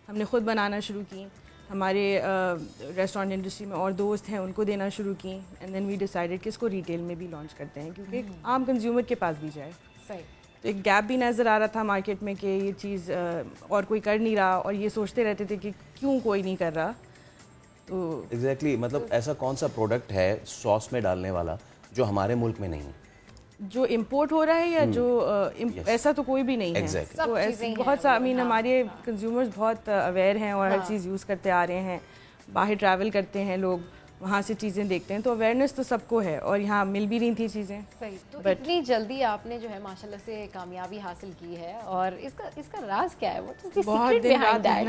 हमने खुद बनाना शुरू की। हमारे रेस्टोरेंट इंडस्ट्री में और दोस्त हैं, उनको देना शुरू की एंड देन वी डिसाइडेड कि इसको रिटेल में भी लॉन्च करते हैं क्योंकि आम कंज्यूमर के पास भी जाए। सही। तो एक गैप भी नज़र आ रहा था मार्केट में कि ये चीज़ और कोई कर नहीं रहा और ये सोचते रहते थे कि क्यों कोई नहीं कर रहा। तो एग्जैक्टली मतलब ऐसा कौन सा प्रोडक्ट है सॉस में डालने वाला जो हमारे मुल्क में नहीं, जो इम्पोर्ट हो रहा है या जो ऐसा तो कोई भी नहीं है। तो ऐसे बहुत सा हमारे कंज्यूमर्स बहुत अवेयर हैं और हर चीज़ यूज़ करते आ रहे हैं। बाहर ट्रैवल करते हैं लोग, वहाँ से चीज़ें देखते हैं, तो अवेयरनेस तो सबको है और यहाँ मिल भी रही थी चीज़ें। सही। तो इतनी जल्दी आपने जो है माशाल्लाह से कामयाबी हासिल की है और इसका राज क्या है? What is the secret behind that?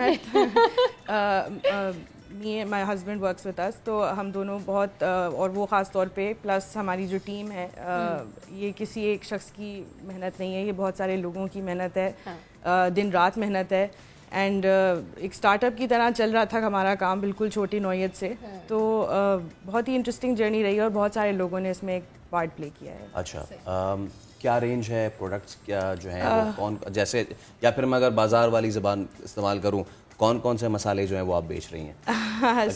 Me and my husband works with us, तो हम दोनों बहुत और वो ख़ास तौर पे प्लस हमारी जो टीम है, ये किसी एक शख्स की मेहनत नहीं है, ये बहुत सारे लोगों की मेहनत है। दिन रात मेहनत है एंड एक स्टार्टअप की तरह चल रहा था हमारा काम, बिल्कुल छोटी नौयत से। तो बहुत ही इंटरेस्टिंग जर्नी रही और बहुत सारे लोगों ने इसमें एक पार्ट प्ले किया है। अच्छा, क्या रेंज है प्रोडक्ट्स, क्या जो है वो कौन, जैसे या फिर मैं अगर बाजार वाली ज़बान इस्तेमाल करूँ, कौन कौन से मसाले जो हैं वो आप बेच रही हैं?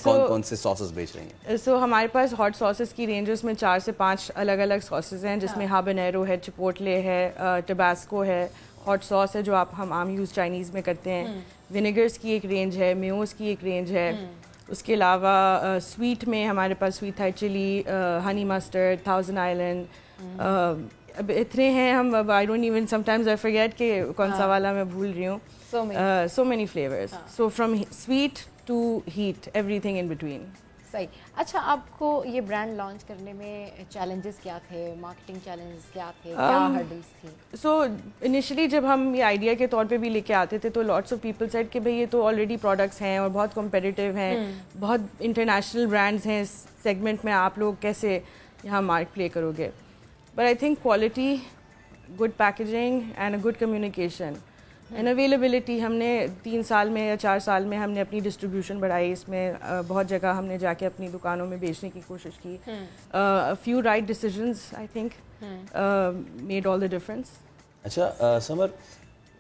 कौन कौन से सॉसेस बेच रही हैं? सो हमारे पास हॉट सॉसेस की रेंज उसमें 4 से 5 अलग अलग सॉसेस हैं, जिसमें हाबानेरो है, चिपोटले है, टबास्को है, हॉट सॉस है जो हम आम यूज़ चाइनीज़ में करते हैं, विनेगर्स की एक रेंज है, मेयोज़ की एक रेंज है। उसके अलावा स्वीट में हमारे पास sweet Thai chili, honey mustard, thousand island, अब इतने हैं हम, I don't even sometimes I forget कि कौन सा वाला मैं भूल रही हूँ। So many flavors. So from sweet to heat, everything in between. सही। अच्छा, आपको ये ब्रांड लॉन्च करने में चैलेंजेस क्या थे, मार्केटिंग चैलेंजेस क्या थे, क्या हर्डल्स थी? सो इनिशियली जब हम ये आइडिया के तौर पे भी लेके आते थे तो लॉट्स ऑफ पीपल सेड कि भाई ये तो ऑलरेडी प्रोडक्ट्स हैं और बहुत कॉम्पिटिटिव हैं, बहुत इंटरनेशनल ब्रांड्स हैं, इस सेगमेंट में आप लोग कैसे यहाँ मार्क प्ले करोगे? But I think quality, good packaging and a good communication and availability, हमने 3 साल में या 4 साल में हमने अपनी डिस्ट्रीब्यूशन बढ़ाई। इसमें बहुत जगह हमने जाके अपनी दुकानों में बेचने की कोशिश की। Few right decisions I think made all the difference. अच्छा समर,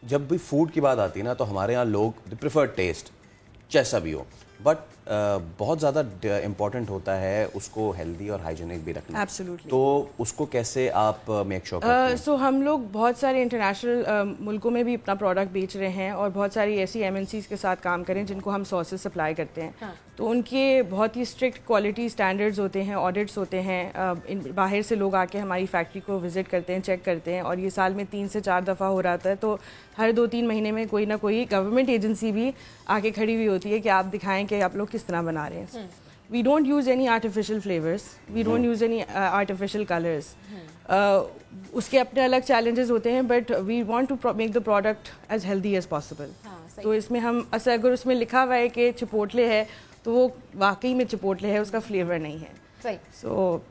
जब भी फूड की बात आती है ना तो हमारे यहाँ लोग द प्रेफर्ड टेस्ट जैसा भी हो, बट बहुत ज़्यादा इम्पॉर्टेंट होता है उसको हेल्दी और हाइजीनिक भी रखना। Absolutely. तो उसको कैसे आप मेक श्योर करते हैं? सो हम लोग बहुत सारे इंटरनेशनल मुल्कों में भी अपना प्रोडक्ट बेच रहे हैं और बहुत सारी ऐसी MNCs के साथ काम करें जिनको हम सॉसेस सप्लाई करते हैं। तो उनके बहुत ही स्ट्रिक्ट क्वालिटी स्टैंडर्ड्स होते हैं, ऑडिट्स होते हैं। बाहर से लोग आके हमारी फैक्ट्री को विज़िट करते हैं, चेक करते हैं और ये साल में 3 से 4 दफ़ा हो रहा था। तो हर 2-3 महीने में कोई ना कोई गवर्नमेंट एजेंसी भी आके खड़ी हुई होती है कि आप दिखाएं कि आप लोग किस तरह बना रहे हैं। We don't use any artificial flavours, we don't use any artificial colours. उसके अपने अलग चैलेंजेस होते हैं, but we want to make the product as healthy as possible. तो इसमें हम अगर उसमें लिखा हुआ है कि चिपोटले है तो वो वाकई में चिपोटले है, उसका फ्लेवर नहीं है। सो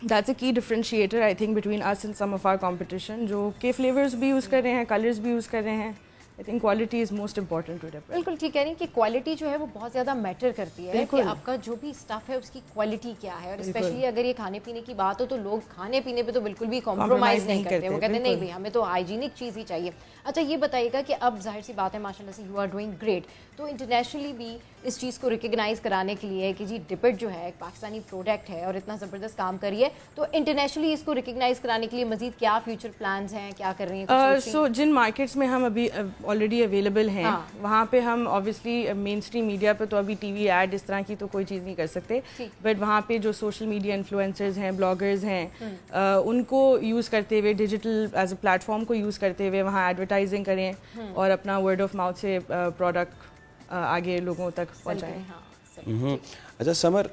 that's a key differentiator I think between us and some of our competition, जो के फ्लेवर्स भी यूज़ कर रहे हैं, कलर्स भी यूज़ कर रहे हैं, I think quality is most important to develop. बिल्कुल ठीक है, नहीं कि क्वालिटी जो है वो बहुत ज़्यादा मैटर करती है कि आपका जो भी स्टफ है उसकी क्वालिटी क्या है, और स्पेशली अगर ये खाने पीने की बात हो तो लोग खाने पीने पे तो बिल्कुल भी कॉम्प्रोमाइज़ नहीं करते। वो कहते नहीं भाई हमें तो हाइजीनिक चीज़ ही चाहिए। अच्छा ये बताइएगा कि अब जाहिर सी बात है माशाल्लाह से यू आर डूइंग ग्रेट, तो इंटरनेशनली भी इस चीज़ को रिकग्नाइज़ कराने के लिए कि जी डिपिट जो है एक पाकिस्तानी प्रोडक्ट है और इतना ज़बरदस्त काम करी है, तो इंटरनेशनली इसको रिकग्नाइज़ कराने के लिए मज़ीद क्या फ्यूचर प्लान्स हैं, क्या कर रही हैं? सो जिन मार्केट्स में हम अभी ऑलरेडी अवेलेबल हैं वहाँ पे हम ऑब्वियसली मेन स्ट्रीम मीडिया पे तो अभी टीवी ऐड इस तरह की तो कोई चीज़ नहीं कर सकते, बट वहाँ पे जो सोशल मीडिया इन्फ्लुएंसर्स हैं, ब्लॉगर्स हैं, उनको यूज़ करते हुए डिजिटल एज अ प्लेटफॉर्म को यूज़ करते हुए वहाँ एडवर्टाइजिंग करें और अपना वर्ड ऑफ माउथ से प्रोडक्ट आगे लोगों तक पहुँचाएँ। अच्छा समर,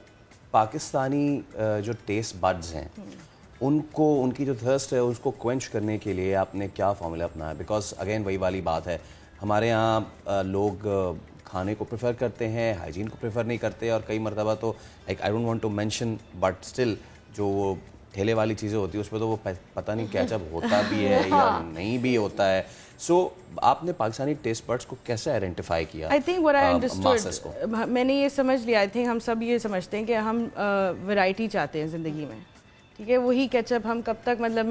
पाकिस्तानी जो टेस्ट बड्स हैं उनको, उनकी जो थर्स्ट है उसको क्वेंच करने के लिए आपने क्या फॉर्मूला अपनाया? बिकॉज अगेन वही वाली बात है, हमारे यहाँ लोग खाने को प्रेफर करते हैं, हाइजीन को प्रेफर नहीं करते, और कई मरतबा तो like I don't want to mention but still जो वो ठेले वाली चीज़ें होती है उसमें तो वो पता नहीं केचप होता भी है या नहीं भी होता है। सो आपने पाकिस्तानी टेस्ट बड्स को कैसे आइडेंटिफाई किया? I think what I understood, मैंने ये समझ लिया, आई थिंक हम सब ये समझते हैं कि हम वैरायटी चाहते हैं ज़िंदगी में, ठीक है? वही केचप हम कब तक, मतलब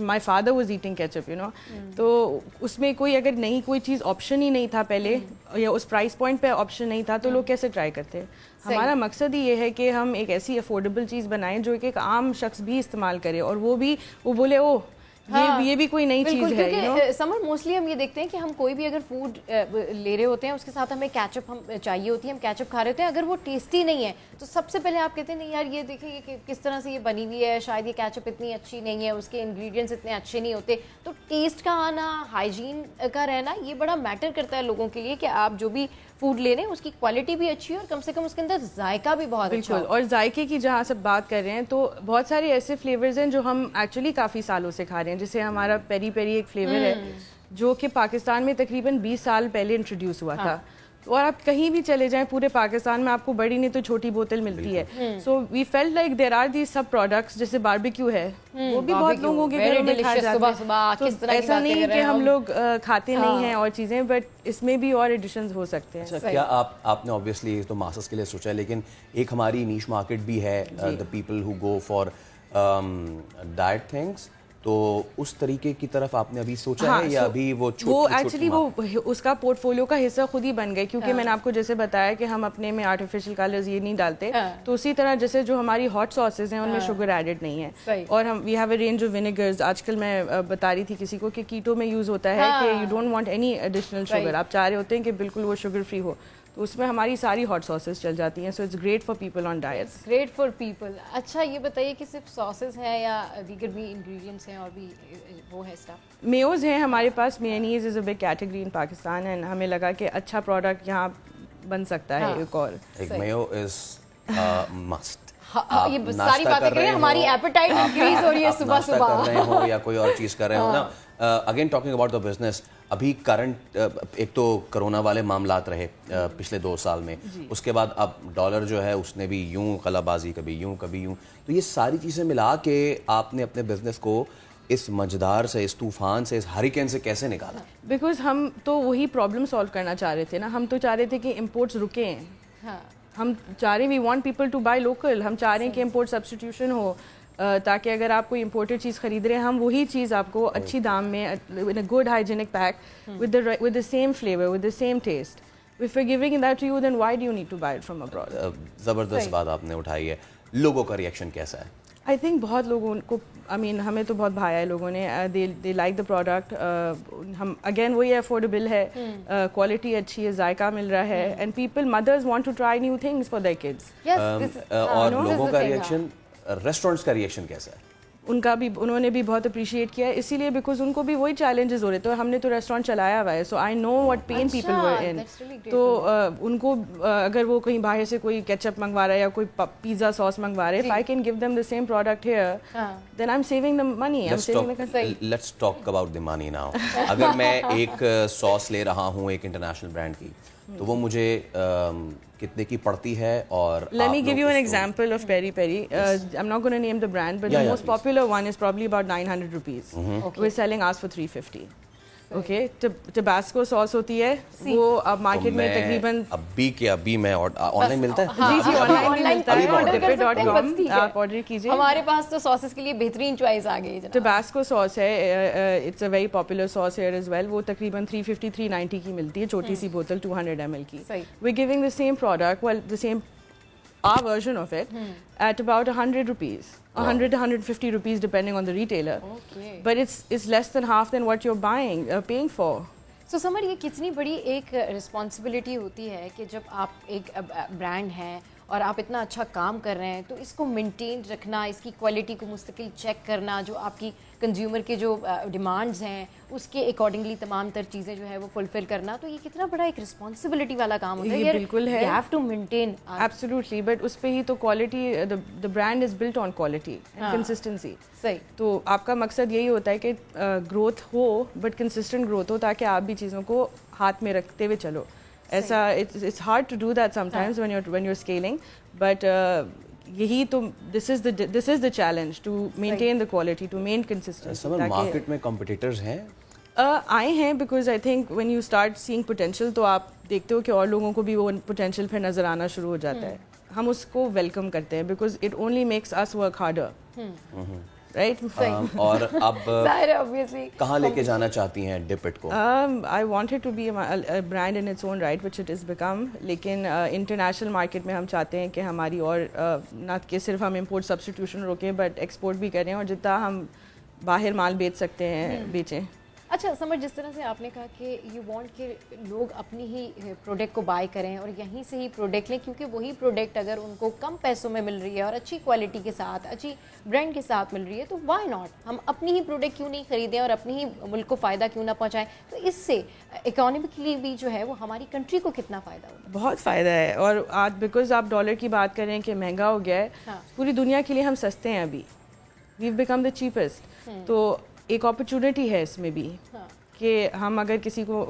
my father was eating ketchup you know, तो उसमें कोई अगर नई कोई चीज़ ऑप्शन ही नहीं था पहले या उस प्राइस पॉइंट पे ऑप्शन नहीं था तो लोग कैसे ट्राई करते? हमारा मकसद ही ये है कि हम एक ऐसी अफोर्डेबल चीज़ बनाएं जो एक आम शख्स भी इस्तेमाल करे और वो भी ओह ये भी कोई नई चीज़ है, यू नो। समर मोस्टली हम ये देखते हैं कि हम कोई भी अगर फूड ले रहे होते हैं उसके साथ हमें केचप हम चाहिए होती है, हम केचप खा रहे होते हैं, अगर वो टेस्टी नहीं है तो सबसे पहले आप कहते हैं नहीं यार ये देखिए कि किस तरह से ये बनी हुई है, शायद ये केचप इतनी अच्छी नहीं है, उसके इंग्रेडिएंट्स इतने अच्छे नहीं होते। तो टेस्ट का आना, हाइजीन का रहना, ये बड़ा मैटर करता है लोगों के लिए कि आप जो भी फूड ले रहे हैं उसकी क्वालिटी भी अच्छी है और कम से कम उसके अंदर जायका भी बहुत अच्छा हो। और जायके की जहाँ सब बात कर रहे हैं तो बहुत सारे ऐसे फ्लेवर्स हैं जो हम एक्चुअली काफ़ी सालों से खा रहे हैं, जैसे हमारा पेरी पेरी एक फ्लेवर है जो कि पाकिस्तान में तकरीबन 20 साल पहले इंट्रोड्यूस हुआ था, और आप कहीं भी चले जाएं पूरे पाकिस्तान में आपको बड़ी नहीं तो छोटी बोतल मिलती है। So we felt like there are these सब प्रोडक्ट्स, जैसे बारबेक्यू है वो भी बहुत लोगों के घरों में खाया जाता है, तो ऐसा नहीं है कि हम लोग खाते नहीं हैं और चीज़ें, बट इसमें भी और एडिशंस हो सकते हैं। अच्छा, क्या आपने ऑब्वियसली तो मास्टर्स के लिए सोचा है, लेकिन एक हमारी नीश मार्केट भी है, the people who go for diet things, तो उस तरीके की तरफ आपने अभी सोचा है या अभी वो एक्चुअली वो उसका पोर्टफोलियो का हिस्सा खुद ही बन गए, क्योंकि मैंने आपको जैसे बताया कि हम अपने में आर्टिफिशियल कलर्स ये नहीं डालते, तो उसी तरह जैसे जो हमारी हॉट सॉसेस हैं उनमें शुगर एडेड नहीं है, और हम we have a range of vinegars. आजकल मैं बता रही थी किसी को कि कीटो में यूज होता है कि you don't want any additional sugar, आप चाह रहे होते हैं कि बिल्कुल वो शुगर फ्री हो, तो उसमें हमारी सारी हॉट सॉसेस चल जाती हैं। So it's great for people on diets. Great for people. अच्छा ये बताइए कि सिर्फ सॉसेस हैं या दीगर भी इंग्रेडिएंट्स हैं और भी वो है स्टफ? मेयोज हैं हमारे पास, mayonnaise is a big category in Pakistan, and हमें लगा कि अच्छा प्रोडक्ट यहाँ बन सकता है। एक मेयो इज मस्ट। ये सारी बातें करें, हमारी एपेटाइट इंक्रीज हो रही है सुबह सुबह कर रहे हो या कोई और चीज़ कर रहे हो ना। Again talking about the business, अभी करंट एक तो कोरोना वाले मामलात रहे पिछले 2 साल में, उसके बाद अब डॉलर जो है उसने भी यूं कलाबाजी, कभी यूं कभी यूं, तो ये सारी चीज़ें मिला के आपने अपने बिजनेस को इस मजदार से, इस तूफान से, इस हरिकेन से कैसे निकाला? बिकॉज हम तो वही प्रॉब्लम सॉल्व करना चाह रहे थे ना, हम तो चाह रहे थे कि इम्पोर्ट्स रुके हैं, हम चाह रहे we want people to buy local, हम चाह रहे हैं कि इम्पोर्ट सब्स्टिट्यूशन हो, ताकि अगर आप कोई इम्पोर्टेड चीज़ खरीद रहे हैं हम वही चीज़ आपको अच्छी दाम में in a good hygienic pack with the same flavour with the same taste, if we giving that to you then why do you need to buy it from abroad. ज़बरदस्त बात आपने उठाई है। लोगों का रिएक्शन कैसा है? आई थिंक बहुत लोगों को, आई मीन हमें तो बहुत भाया है लोगों ने, दे लाइक द प्रोडक्ट। हम अगेन वही अफोर्डेबल है, क्वालिटी अच्छी है, जायका मिल रहा है, and people, mothers want to try new things for their kids. और लोगों का रिएक्शन, रेस्टोरेंट्स का रिएक्शन कैसा है? उनका भी, उन्होंने भी बहुत अप्रिशिएट किया है, इसीलिए बिकॉज उनको भी वही चैलेंजेस हो रहे थे, तो हमने तो रेस्टोरेंट चलाया हुआ है, so I know what pain people were in. तो उनको अगर वो कहीं बाहर से कोई केचप मंगवा रहा है या कोई पिज्जा सॉस मंगवा रहे हैं, if I can give them the same product here then I am saving the money, I am saving the. Let's talk about the money now. अगर मैं एक सॉस ले रहा हूँ एक इंटरनेशनल ब्रांड की, तो वो मुझे कितने की पड़ती है? और let me give you an example of peri peri. I'm not going to name the brand, but the most popular one is probably about 900 rupees. We're selling ours for 350. Okay, Tabasco sauce होती है, वो अब market में तकरीबन अभी मैं online मिलता है। जी जी, ऑनलाइन भी मिलता है, Dippet.com आप ऑर्डर कीजिए। हमारे पास तो सॉसेस के लिए बेहतरीन चॉइस आ गई है। टबास्को सॉस है, it's a very popular sauce here as well. वो तकरीबन 350-390 की मिलती है, छोटी सी बोतल 200 ml की। We giving the same product, well the same our version of it at about 100 rupees, 100 to 150 rupees depending on the retailer. Okay. But it's less than half than what you're paying for. So summer, ये कितनी बड़ी एक responsibility होती है कि जब आप एक ब्रांड हैं और आप इतना अच्छा काम कर रहे हैं तो इसको मेंटेन रखना, इसकी क्वालिटी को मुस्तकिल चेक करना, जो आपकी कंज्यूमर के जो डिमांड्स हैं उसके अकॉर्डिंगली तमाम तर चीज़ें जो है वो फुलफिल करना, तो ये कितना बड़ा एक रिस्पॉन्सिबिलिटी वाला काम होता है। ये बिल्कुल है, you have to maintain absolutely, but उस पे ही तो quality, the brand is built on quality and consistency. सही, तो आपका मकसद यही होता है कि ग्रोथ हो, बट कंसिस्टेंट ग्रोथ हो, ताकि आप भी चीज़ों को हाथ में रखते हुए चलो। ऐसा it's hard to do that sometimes when you're scaling, but यही तो this is the challenge to maintain the quality, to maintain consistency. Market में कॉम्पिटिटर्स हैं आए हैं, because I think when you start seeing potential तो आप देखते हो कि और लोगों को भी वो पोटेंशियल फिर नजर आना शुरू हो जाता है। हम उसको वेलकम करते हैं because it only makes us work harder, right? और अब कहाँ लेके जाना चाहती हैं डिपिट को? I wanted to be a brand in its own right which it is become, लेकिन इंटरनेशनल मार्केट में हम चाहते हैं कि हमारी और ना कि सिर्फ हम इंपोर्ट सब्स्टिट्यूशन रोकें बट एक्सपोर्ट भी करें, और जितना हम बाहर माल बेच सकते हैं बेचें। अच्छा समर, जिस तरह से आपने कहा कि यू वांट कि लोग अपनी ही प्रोडक्ट को बाय करें और यहीं से ही प्रोडक्ट लें, क्योंकि वही प्रोडक्ट अगर उनको कम पैसों में मिल रही है और अच्छी क्वालिटी के साथ, अच्छी ब्रांड के साथ मिल रही है, तो व्हाई नॉट हम अपनी ही प्रोडक्ट क्यों नहीं खरीदें और अपनी ही मुल्क को फ़ायदा क्यों ना पहुँचाएं? तो इससे इकोनॉमिकली भी जो है वो हमारी कंट्री को कितना फ़ायदा होगा? बहुत फ़ायदा है, और आज बिकॉज आप डॉलर की बात करें कि महंगा हो गया है, पूरी दुनिया के लिए हम सस्ते हैं अभी, वी बिकम द चीपेस्ट। तो एक अपॉर्चुनिटी है इसमें भी कि हम अगर किसी को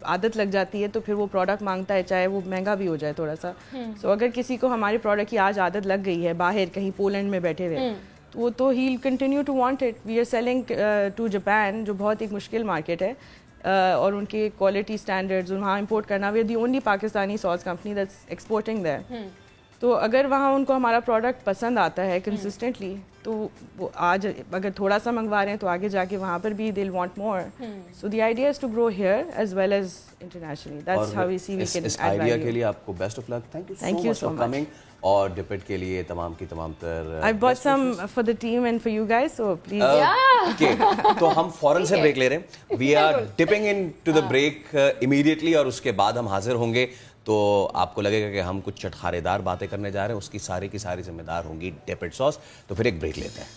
आदत लग जाती है तो फिर वो प्रोडक्ट मांगता है, चाहे वो महंगा भी हो जाए थोड़ा सा। सो अगर किसी को हमारे प्रोडक्ट की आज आदत लग गई है बाहर कहीं पोलैंड में बैठे हुए, तो वो तो ही continue to want it. We are selling to Japan, जो बहुत एक मुश्किल मार्केट है, और उनके क्वालिटी स्टैंडर्ड्स वहाँ इंपोर्ट करना, we are the only Pakistani sauce company that's exporting there. तो अगर वहाँ उनको हमारा प्रोडक्ट पसंद आता है कंसिस्टेंटली, तो वो आज अगर थोड़ा सा मंगवा रहे हैं तो आगे जाके वहाँ पर भी they'll want more. So the idea is to grow here as well as internationally. That's how we see we can इस add आइडिया value. के लिए आपको best of luck. Thank you so much for coming, और डिपिट के लिए तमाम की तमाम तर I bought some for the team and for you guys, so please. Okay, तो हम फौरन से ब्रेक ले रहे हैं। We are dipping into the break immediately, और उसके बाद हम हाजिर होंगे। तो आपको लगेगा कि हम कुछ चटखारेदार बातें करने जा रहे हैं, उसकी सारी की सारी जिम्मेदार होंगी डिपिट सॉस। तो फिर एक ब्रेक लेते हैं।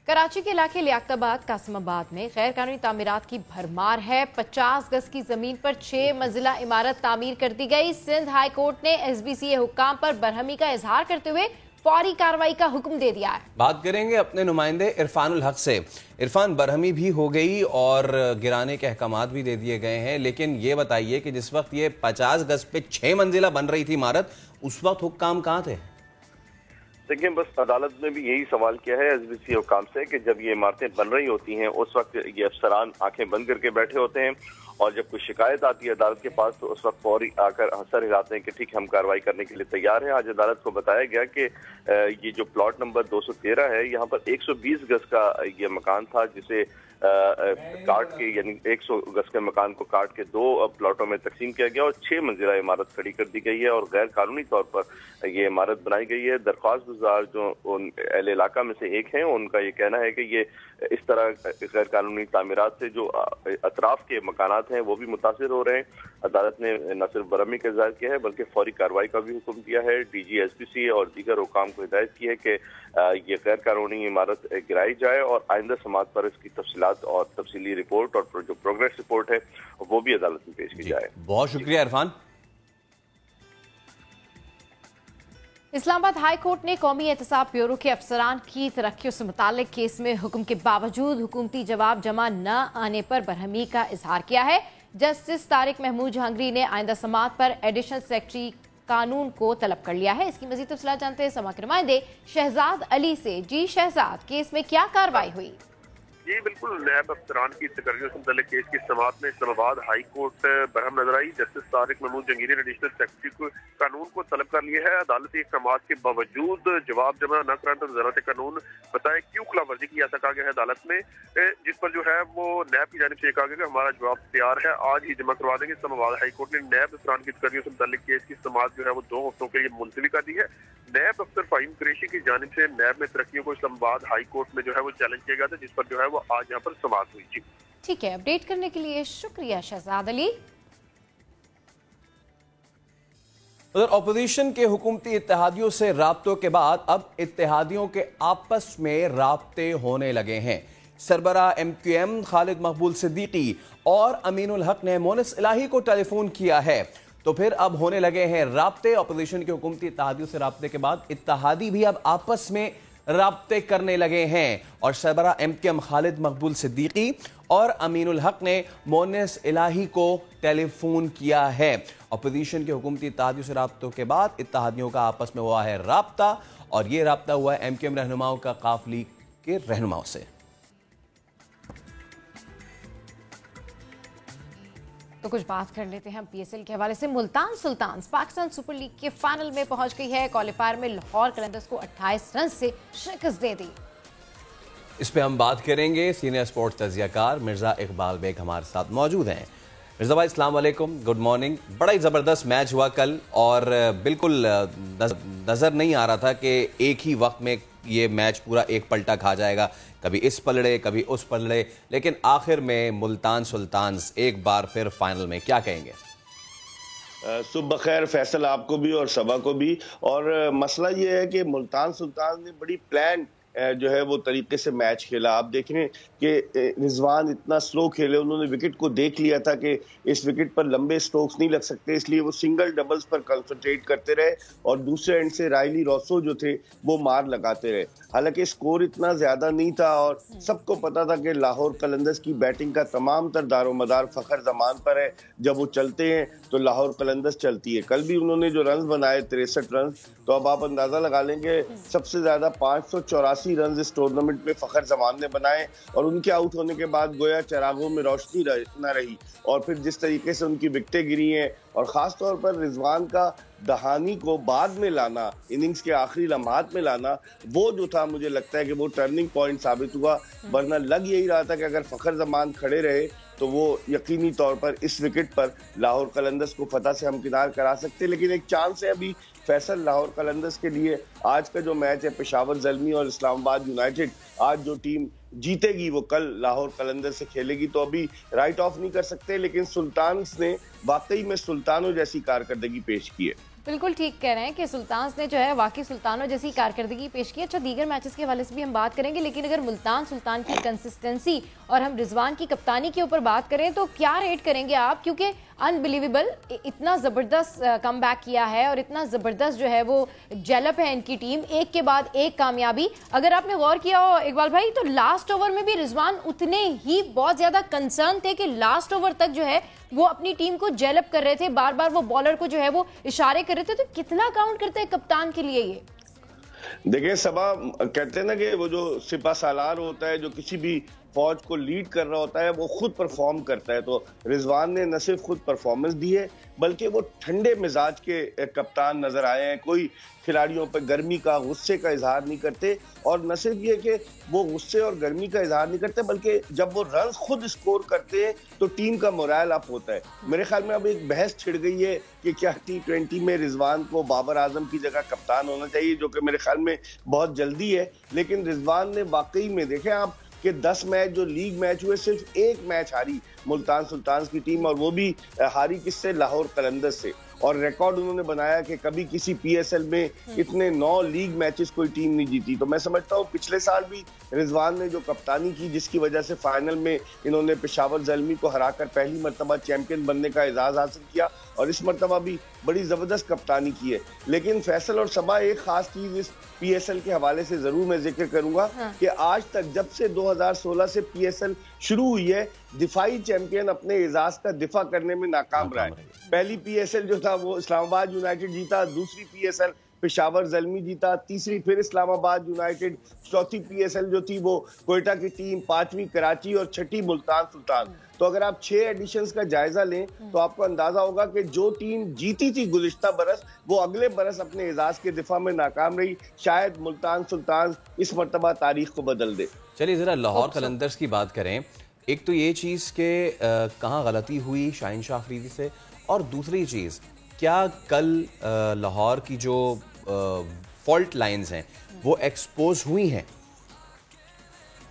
कराची के इलाके लियाकताबाद कासिमाबाद में गैर कानूनी तामीरात की भरमार है। 50 गज की जमीन पर 6 मंजिला इमारत तामीर कर दी गई। सिंध हाई कोर्ट ने SBCA हुक्काम पर बरहमी का इजहार करते हुए फौरी कार्रवाई का हुक्म दे दिया है। बात करेंगे अपने नुमाइंदे इरफानुल हक से। इरफान, बरहमी भी हो गई और गिराने के अहकामात भी दे दिए गए हैं, लेकिन ये बताइए कि जिस वक्त ये 50 गज पे 6 मंजिला बन रही थी इमारत, उस वक्त हुक्काम कहाँ थे? देखिए, बस अदालत ने भी यही सवाल किया है SBCA हुक्काम से कि जब ये इमारतें बन रही होती हैं उस वक्त ये अफसरान आंखें बंद करके बैठे होते हैं, और जब कोई शिकायत आती है अदालत के पास तो उस वक्त फौरी आकर सर हिलाते हैं कि ठीक है, हम कार्रवाई करने के लिए तैयार हैं। आज अदालत को बताया गया कि ये जो प्लॉट नंबर 213 है, यहाँ पर 120 गज का ये मकान था, जिसे काट के, यानी 100 गज के मकान को काट के 2 प्लॉटों में तकसीम किया गया और 6 मंजिला इमारत खड़ी कर दी गई है और गैर कानूनी तौर पर ये इमारत बनाई गई है। दरख्वास्त गुजार जो अहले इलाका में से एक हैं, उनका ये कहना है कि ये इस तरह गैर कानूनी तामीरात से जो अतराफ के मकानात हैं वो भी मुतासिर हो रहे हैं। अदालत ने न सिर्फ बरहमी का इज़हार किया है बल्कि फौरी कार्रवाई का भी हुक्म दिया है। DG SBCA और दीगर हुकाम को हिदायत की है कि ये गैर कानूनी इमारत गिराई जाए और आइंदा समात पर इसकी तफसीलात और तफसीली रिपोर्ट और जो प्रोग्रेस रिपोर्ट है वो भी अदालत में पेश की जाए। बहुत शुक्रिया इरफान। इस्लामाबाद हाई कोर्ट ने कौमी एहतसाब ब्यूरो के अफसरान की तरक्कियों से मुताल्लिक केस में हुक्म के बावजूद हुकूमती जवाब जमा न आने पर बरहमी का इजहार किया है। जस्टिस तारिक महमूद जहांगीरी ने आइंदा समात पर एडिशनल सेक्रेटरी कानून को तलब कर लिया है। इसकी मजीद तफसीलात जानते हैं समा के नुमाइंदे शहजाद अली से। जी शहजाद, केस में क्या कार्रवाई हुई? जी बिल्कुल, नैब अफसरान की तकरीरों से मुतल्लिक केस की समाअत में इस्लामाबाद हाई कोर्ट बरहम नजर आई। जस्टिस तारिक महमूद जंगीरी ने एडिशनल सेक्रेटरी को कानून को तलब कर लिया है। अदालती इक़दामात के बावजूद जवाब जमा न कराने पर वज़ारत कानून बताए क्यों खिलाफवर्जी की, ऐसा कहा गया है अदालत में, जिस पर जो है वो नैब की जानिब से कहा गया कि हमारा जवाब तैयार है, आज ही जमा करवा देंगे। इस्लामाबाद हाई कोर्ट ने नैब अफसरान की तकरीरों से मुतल्लिक केस की समाअत जो है वो 2 हफ्तों के लिए मुलतवी कर दी है। नैब अफसर फाहिम कुरैशी की जानिब से नैब में तरक्कियों को इस्लामाबाद हाई कोर्ट में जो है वो चैलेंज किया गया था, जिस पर जो है वो आज यहाँ पर समाअत हुई। जी ठीक है, अपडेट करने के लिए शुक्रिया शहजाद अली। उधर अपोजिशन के हुकूमती इत्तेहादियों से राब्तों के बाद अब इत्तेहादियों के आपस में राब्ते होने लगे हैं। सरबरा MQM खालिद मकबूल सिद्दीकी और अमीनुल हक ने मोनिस इलाही को टेलीफोन किया है, तो फिर अब होने लगे हैं राब्ते। अपोजिशन के हुकूमती इत्तेहादियों से राब्ते के बाद इत्तेहादी भी अब आपस में राब्ते करने लगे हैं और सरबरा MQM खालिद मकबूल सिद्दीकी और अमीनुल हक ने मोनिस इलाही को टेलीफोन किया है। अपोजिशन के हुकूमती इत्तेहादियों से राब्तों के बाद इत्तेहादियों का आपस में हुआ है राब्ता और ये राब्ता हुआ है MQM रहनुमाओं का काफिले के रहनुमाओं से। तो कुछ बात कर लेते हैं हम PSL के हवाले से। Multan Sultans Pakistan super league के फाइनल में पहुंच गई है। क्वालिफायर में लाहौर कलंदर्स को 28 रन से शिकस्त दे दी। इस पे हम बात करेंगे। सीनियर स्पोर्ट्स तजियाकार मिर्जा इकबाल बेग हमारे साथ मौजूद हैं। मिर्जा भाई अस्सलाम वालेकुम, गुड मॉर्निंग। बड़ा ही ज़बरदस्त मैच हुआ कल और बिल्कुल नज़र नहीं आ रहा था कि एक ही वक्त में ये मैच पूरा एक पलटा खा जाएगा, कभी इस पलड़े कभी उस पलड़े, लेकिन आखिर में मुल्तान सुल्तान्स एक बार फिर फाइनल में। क्या कहेंगे? सुबह खैर फैसल आपको भी और सबा को भी। और मसला ये है कि मुल्तान सुल्तान ने बड़ी प्लान जो है वो तरीके से मैच खेला। आप देखें कि रिजवान इतना स्लो खेले, उन्होंने विकेट को देख लिया था कि इस विकेट पर लंबे स्ट्रोक्स नहीं लग सकते, इसलिए वो सिंगल डबल्स पर कंसंट्रेट करते रहे और दूसरे एंड से रायली रॉसो जो थे वो मार लगाते रहे। हालांकि स्कोर इतना ज्यादा नहीं था और सबको पता था कि लाहौर कलंदर्स की बैटिंग का तमाम तर दारोमदार फखर जमान पर है। जब वो चलते हैं तो लाहौर कलंदर्स चलती है। कल भी उन्होंने जो रन बनाए 63 रन, तो अब आप अंदाजा लगा लेंगे सबसे ज्यादा 584 रन इस टूर्नामेंट में फखर जमान ने बनाए और उनके आउट होने के बाद गोया चरागों में रोशनी न रही। और फिर जिस तरीके से उनकी विकेटें गिरी हैं और खास तौर पर रिजवान का दहानी को बाद में लाना, इनिंग्स के आखिरी लम्हात में लाना, वो जो था मुझे लगता है कि वो टर्निंग पॉइंट साबित हुआ। वरना लग यही रहा था कि अगर फखर जमान खड़े रहे तो वो यकीनी तौर पर इस विकेट पर लाहौर कलंदर्स को फतह से हमकिनार करा सकते। लेकिन एक चांस है अभी फैसल लाहौर कलंदर्स के लिए। आज का जो मैच है पेशावर ज़ल्मी और इस्लामाबाद यूनाइटेड, आज जो टीम जीतेगी वो कल लाहौर कलंदर्स से खेलेगी, तो अभी राइट ऑफ नहीं कर सकते। लेकिन सुल्तान्स ने वाकई में सुल्तानों जैसी कारकर्दगी पेश की है। बिल्कुल ठीक कह रहे हैं कि सुल्तान्स ने जो है वाकई सुल्तानों जैसी कारकर्दगी पेश की। अच्छा, दीगर मैचेस के हवाले से भी हम बात करेंगे, लेकिन अगर मुल्तान सुल्तान की कंसिस्टेंसी और हम रिजवान की कप्तानी के ऊपर बात करें तो क्या रेट करेंगे आप? क्योंकि अनबिलीवेबल, इतना ज़बरदस्त कम बैक किया है और इतना ज़बरदस्त जो है वो जेलअप है इनकी टीम, एक के बाद एक कामयाबी। अगर आपने गौर किया हो इकबाल भाई, तो लास्ट ओवर में भी रिजवान उतने ही बहुत ज़्यादा कंसर्न थे कि लास्ट ओवर तक जो है वो अपनी टीम को जेलअप कर रहे थे, बार बार वो बॉलर को जो है वो इशारे कर रहे थे। तो कितना काउंट करते हैं कप्तान के लिए ये? देखिए सबा, कहते हैं ना कि वो जो सिपा सालार होता है, जो किसी भी फौज को लीड कर रहा होता है, वो खुद परफॉर्म करता है। तो रिजवान ने न सिर्फ खुद परफॉर्मेंस दी है बल्कि वो ठंडे मिजाज के कप्तान नजर आए हैं। कोई खिलाड़ियों पर गर्मी का, गुस्से का इजहार नहीं करते। और न सिर्फ ये कि वो गुस्से और गर्मी का इजहार नहीं करते, बल्कि जब वो रन खुद स्कोर करते हैं तो टीम का मोराल अप होता है। मेरे ख्याल में अब एक बहस छिड़ गई है कि क्या T20 में रिजवान को बाबर आजम की जगह कप्तान होना चाहिए, जो कि मेरे ख्याल में बहुत जल्दी है। लेकिन रिजवान ने वाकई में, देखें आप कि 10 मैच जो लीग मैच हुए, सिर्फ एक मैच हारी मुल्तान सुल्तान्स की टीम, और वो भी हारी किससे? लाहौर कलंदर्स से। और रिकॉर्ड उन्होंने बनाया कि कभी किसी PSL में इतने 9 लीग मैचेस कोई टीम नहीं जीती। तो मैं समझता हूँ पिछले साल भी रिजवान ने जो कप्तानी की, जिसकी वजह से फाइनल में इन्होंने पेशावर ज़ल्मी को हराकर पहली मर्तबा चैंपियन बनने का एजाज हासिल किया, और इस मरतबा भी बड़ी ज़बरदस्त कप्तानी की है। लेकिन फैसल और सबा एक ख़ास चीज़ इस PSL के हवाले से ज़रूर मैं जिक्र करूँगा कि आज तक जब से 2016 से PSL शुरू हुई है, दिफाई चैंपियन अपने एजाज़ का दिफा करने में नाकाम रहा है। पहली PSL जो था वो इस्लामाबाद यूनाइटेड जीता, दूसरी PSL पेशावर ज़ल्मी जीता, तीसरी फिर इस्लामाबाद यूनाइटेड, चौथी PSL जो थी वो कोयटा की टीम, पांचवी कराची और छठी मुल्तान सुल्तान। तो अगर आप 6 एडिशंस का जायजा लें तो आपको अंदाजा होगा कि जो टीम जीती थी गुज़िश्ता बरस वो अगले बरस अपने एजाज के दिफा में नाकाम रही। शायद मुल्तान सुल्तान इस मरतबा तारीख को बदल दे। चलिए जरा लाहौर कलंदर्स की बात करें। एक तो ये चीज़ के कहाँ गलती हुई शाहीन शाह अफरीदी से, और दूसरी चीज़ क्या कल लाहौर की जो फॉल्ट लाइंस हैं वो एक्सपोज हुई हैं?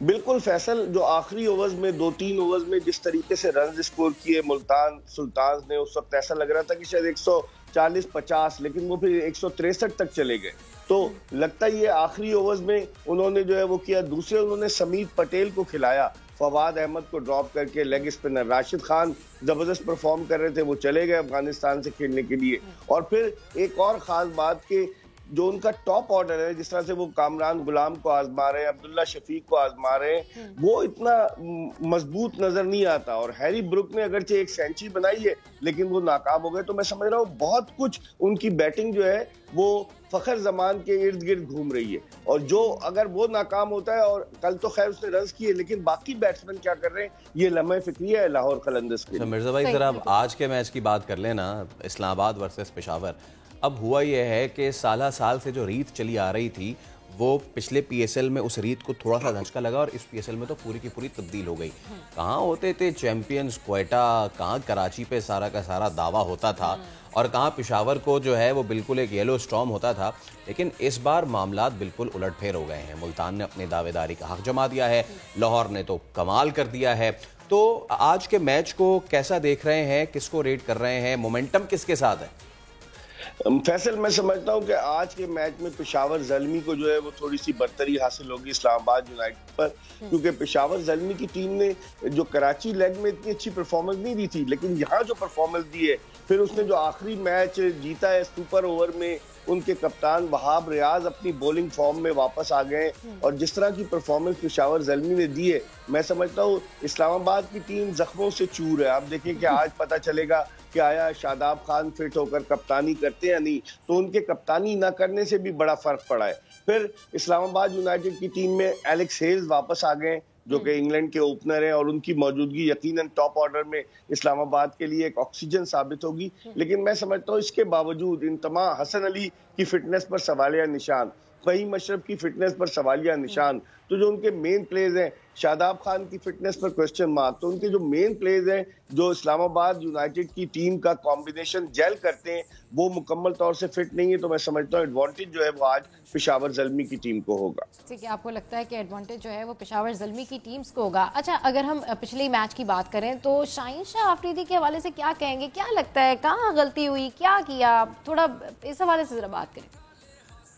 बिल्कुल फैसल, जो आखिरी ओवर्स में 2-3 ओवर्स में जिस तरीके से रन स्कोर किए मुल्तान सुल्तान ने, उस वक्त ऐसा लग रहा था कि शायद 140-50, लेकिन वो फिर 163 तक चले गए। तो लगता ही है आखिरी ओवर्स में उन्होंने जो है वो किया। दूसरे उन्होंने समीत पटेल को खिलाया, फवाद अहमद को ड्रॉप करके लेग स्पिनर। राशिद खान जबरदस्त परफॉर्म कर रहे थे, वो चले गए अफगानिस्तान से खेलने के लिए। और फिर एक और खास बात कि जो उनका टॉप ऑर्डर है, जिस तरह से वो कामरान गुलाम को आजमा रहे हैं, अब्दुल्ला शफीक को आजमा रहे हैं, वो इतना मजबूत नजर नहीं आता। और हैरी ब्रुक ने अगरचे एक सेंचुरी बनाई है लेकिन वो नाकाम हो गए। तो मैं समझ रहा हूँ बहुत कुछ उनकी बैटिंग जो है वो फखर जमान के इर्द गिर्द घूम रही है। और जो अगर वो नाकाम होता है, और कल तो खैर उसने रन किए, लेकिन बाकी बैट्समैन क्या कर रहे हैं, ये लम्हे फिक्रिया है लाहौर कलंदर्स के। मिर्जा भाई जरा अब आज के मैच की बात कर लेना, इस्लामाबाद वर्सेस पेशावर। अब हुआ यह है कि साल से जो रीत चली आ रही थी वो पिछले PSL में उस रीत को थोड़ा सा धचका लगा और इस PSL में तो पूरी की पूरी तब्दील हो गई। कहाँ होते थे चैंपियंस क्वेटा, कहाँ कराची पे सारा का सारा दावा होता था, और कहाँ पेशावर को जो है वो बिल्कुल एक येलो स्टॉर्म होता था। लेकिन इस बार मामलात बिल्कुल उलटफेर हो गए हैं। मुल्तान ने अपनी दावेदारी का हक जमा दिया है, लाहौर ने तो कमाल कर दिया है। तो आज के मैच को कैसा देख रहे हैं, किसको रेट कर रहे हैं, मोमेंटम किसके साथ है? फैसल, मैं समझता हूं कि आज के मैच में पेशावर ज़ल्मी को जो है वो थोड़ी सी बरतरी हासिल होगी इस्लामाबाद यूनाइटेड पर, क्योंकि पेशावर ज़ल्मी की टीम ने जो कराची लेग में इतनी अच्छी परफॉर्मेंस नहीं दी थी, लेकिन यहाँ जो परफॉर्मेंस दी है, फिर उसने जो आखिरी मैच जीता है सुपर ओवर में, उनके कप्तान वहाब रियाज अपनी बॉलिंग फॉर्म में वापस आ गए। और जिस तरह की परफॉर्मेंस पेशावर ज़ल्मी ने दी है, मैं समझता हूँ इस्लामाबाद की टीम जख्मों से चूर है। आप देखें कि आज पता चलेगा कि आया शादाब खान फिट होकर कप्तानी करते या नहीं, तो उनके कप्तानी न करने से भी बड़ा फर्क पड़ा है। फिर इस्लामाबाद यूनाइटेड की टीम में एलेक्स हेल्स वापस आ गए, जो कि इंग्लैंड के ओपनर हैं, और उनकी मौजूदगी यकीनन टॉप ऑर्डर में इस्लामाबाद के लिए एक ऑक्सीजन साबित होगी। लेकिन मैं समझता हूँ इसके बावजूद इंतमा हसन अली की फिटनेस पर सवालिया निशान, फहीम अशरफ की फिटनेस पर सवालिया निशान, तो जो उनके मेन प्लेयर्स हैं, शादाब खान की फिटनेस पर क्वेश्चन मार्क, तो उनके जो मेन प्लेयर्स हैं जो इस्लामाबाद यूनाइटेड की टीम का कॉम्बिनेशन जेल करते हैं, वो मुकम्मल तौर से फिट नहीं है। तो मैं समझता हूँ एडवांटेज जो है वो आज पेशावर ज़ल्मी की टीम को होगा। ठीक है, आपको लगता है कि एडवांटेज जो है वो पेशावर ज़ल्मी की टीम्स को होगा। अच्छा, अगर हम पिछले मैच की बात करें तो शाहीन शाह अफरीदी के हवाले से क्या कहेंगे, क्या लगता है कहाँ गलती हुई, क्या किया, थोड़ा इस हवाले से जरा बात करें।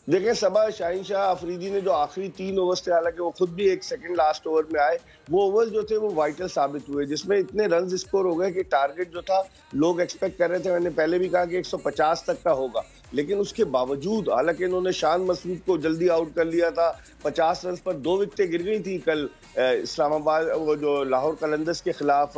देखें, सबा शाहीन शाह अफरीदी ने जो आखिरी 3 ओवर्स थे, हालांकि वो खुद भी एक सेकंड लास्ट ओवर में आए, वो ओवर्स जो थे वो वाइटल साबित हुए, जिसमें इतने रन स्कोर हो गए कि टारगेट जो था लोग एक्सपेक्ट कर रहे थे, मैंने पहले भी कहा कि 150 तक का होगा, लेकिन उसके बावजूद, हालांकि इन्होंने शान मसूद को जल्दी आउट कर लिया था, 50 रन पर 2 विकेटें गिर गई थी कल इस्लामाबाद वो जो लाहौर कलंदर्स के खिलाफ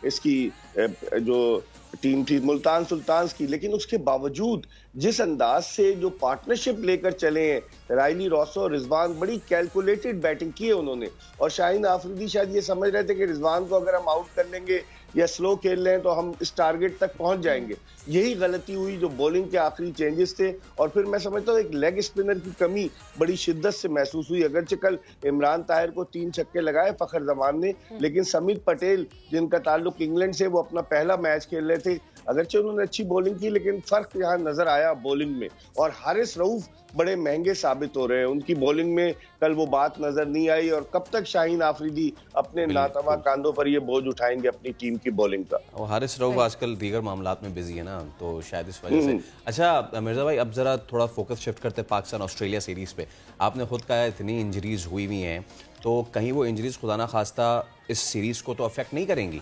इसकी जो टीम थी मुल्तान सुल्तान की। लेकिन उसके बावजूद जिस अंदाज से जो पार्टनरशिप लेकर चले हैं, रायली रॉसो और रिजवान, बड़ी कैलकुलेटेड बैटिंग की है उन्होंने। और शाहीन अफरीदी शायद ये समझ रहे थे कि रिजवान को अगर हम आउट कर लेंगे या स्लो खेल रहे हैं तो हम इस टारगेट तक पहुंच जाएंगे। यही गलती हुई जो बॉलिंग के आखिरी चेंजेस थे। और फिर मैं समझता हूँ एक लेग स्पिनर की कमी बड़ी शिद्दत से महसूस हुई। अगरचे कल इमरान ताहिर को 3 छक्के लगाए फखर जमान ने, लेकिन समीत पटेल जिनका ताल्लुक इंग्लैंड से, वो अपना पहला मैच खेल रहे थे, अगरचे उन्होंने अच्छी बॉलिंग की, लेकिन फर्क यहाँ नजर आया बॉलिंग में। और हारिस रऊफ बड़े महंगे साबित हो रहे हैं, उनकी बॉलिंग में कल वो बात नजर नहीं आई। और कब तक शाहीन आफरीदी अपने नातवा कांधों पर ये बोझ उठाएंगे अपनी टीम की बॉलिंग का। और हारिस रऊफ आजकल दीगर मामलात में बिजी है ना, तो शायद इस वजह से। अच्छा मिर्जा भाई, अब जरा थोड़ा फोकस शिफ्ट करते हैं पाकिस्तान ऑस्ट्रेलिया सीरीज पे। आपने खुद कहा इतनी इंजरीज हुई हुई हैं, तो कहीं वो इंजरीज खुदा ना खास्ता इस सीरीज को तो अफेक्ट नहीं करेंगी?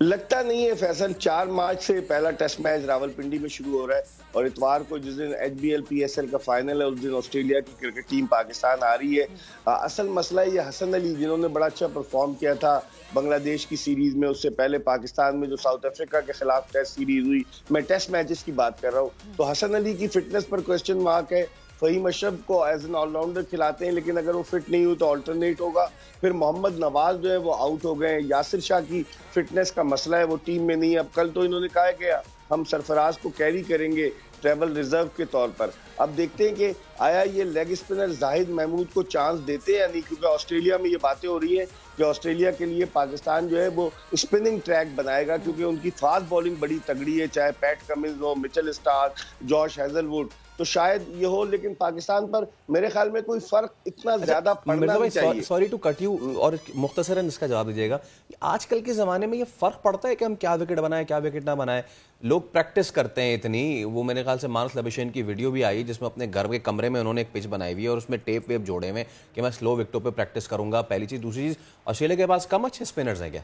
लगता नहीं है फैसल। 4 मार्च से पहला टेस्ट मैच रावलपिंडी में शुरू हो रहा है और इतवार को जिस दिन HBL PSL का फाइनल है उस दिन ऑस्ट्रेलिया की क्रिकेट टीम पाकिस्तान आ रही है। असल मसला ये हसन अली जिन्होंने बड़ा अच्छा परफॉर्म किया था बांग्लादेश की सीरीज में, उससे पहले पाकिस्तान में जो साउथ अफ्रीका के खिलाफ टेस्ट सीरीज हुई, मैं टेस्ट मैचेस की बात कर रहा हूँ, तो हसन अली की फिटनेस पर क्वेश्चन मार्क है। फहीम अशरफ को एज एन ऑलराउंडर खिलाते हैं, लेकिन अगर वो फिट नहीं हो तो ऑल्टरनेट होगा। फिर मोहम्मद नवाज जो है वो आउट हो गए। यासिर शाह की फिटनेस का मसला है, वो टीम में नहीं है। अब कल तो इन्होंने कहा है कि हम सरफराज को कैरी करेंगे ट्रेवल रिजर्व के तौर पर। अब देखते हैं कि आया ये लेग स्पिनर जाहिद महमूद को चांस देते हैं या नहीं, क्योंकि ऑस्ट्रेलिया में ये बातें हो रही हैं कि ऑस्ट्रेलिया के लिए पाकिस्तान जो है वो स्पिनिंग ट्रैक बनाएगा, क्योंकि उनकी फास्ट बॉलिंग बड़ी तगड़ी है, चाहे पैट कमिंस हो, मिचेल स्टार्क, जॉश हेजलवुड, तो शायद ये हो। लेकिन पाकिस्तान पर मेरे ख्याल में कोई फर्क इतना ज्यादा पड़ना नहीं चाहिए। सॉरी टू कट यू, और मुख्तसरन इसका जवाब दीजिएगा। आजकल के जमाने में ये फर्क पड़ता है कि हम क्या विकेट बनाए क्या विकेट ना बनाए? लोग प्रैक्टिस करते हैं इतनी, वो मेरे ख्याल से मानस लबिशन की वीडियो भी आई जिसमें अपने घर के कमरे में उन्होंने एक पिच बनाई हुई है और उसमें टेप वेप जोड़े हुए कि मैं स्लो विकेटों पे प्रैक्टिस करूंगा। पहली चीज। दूसरी चीज, ऑस्ट्रेलिया के पास कम अच्छे स्पिनर्स हैं क्या?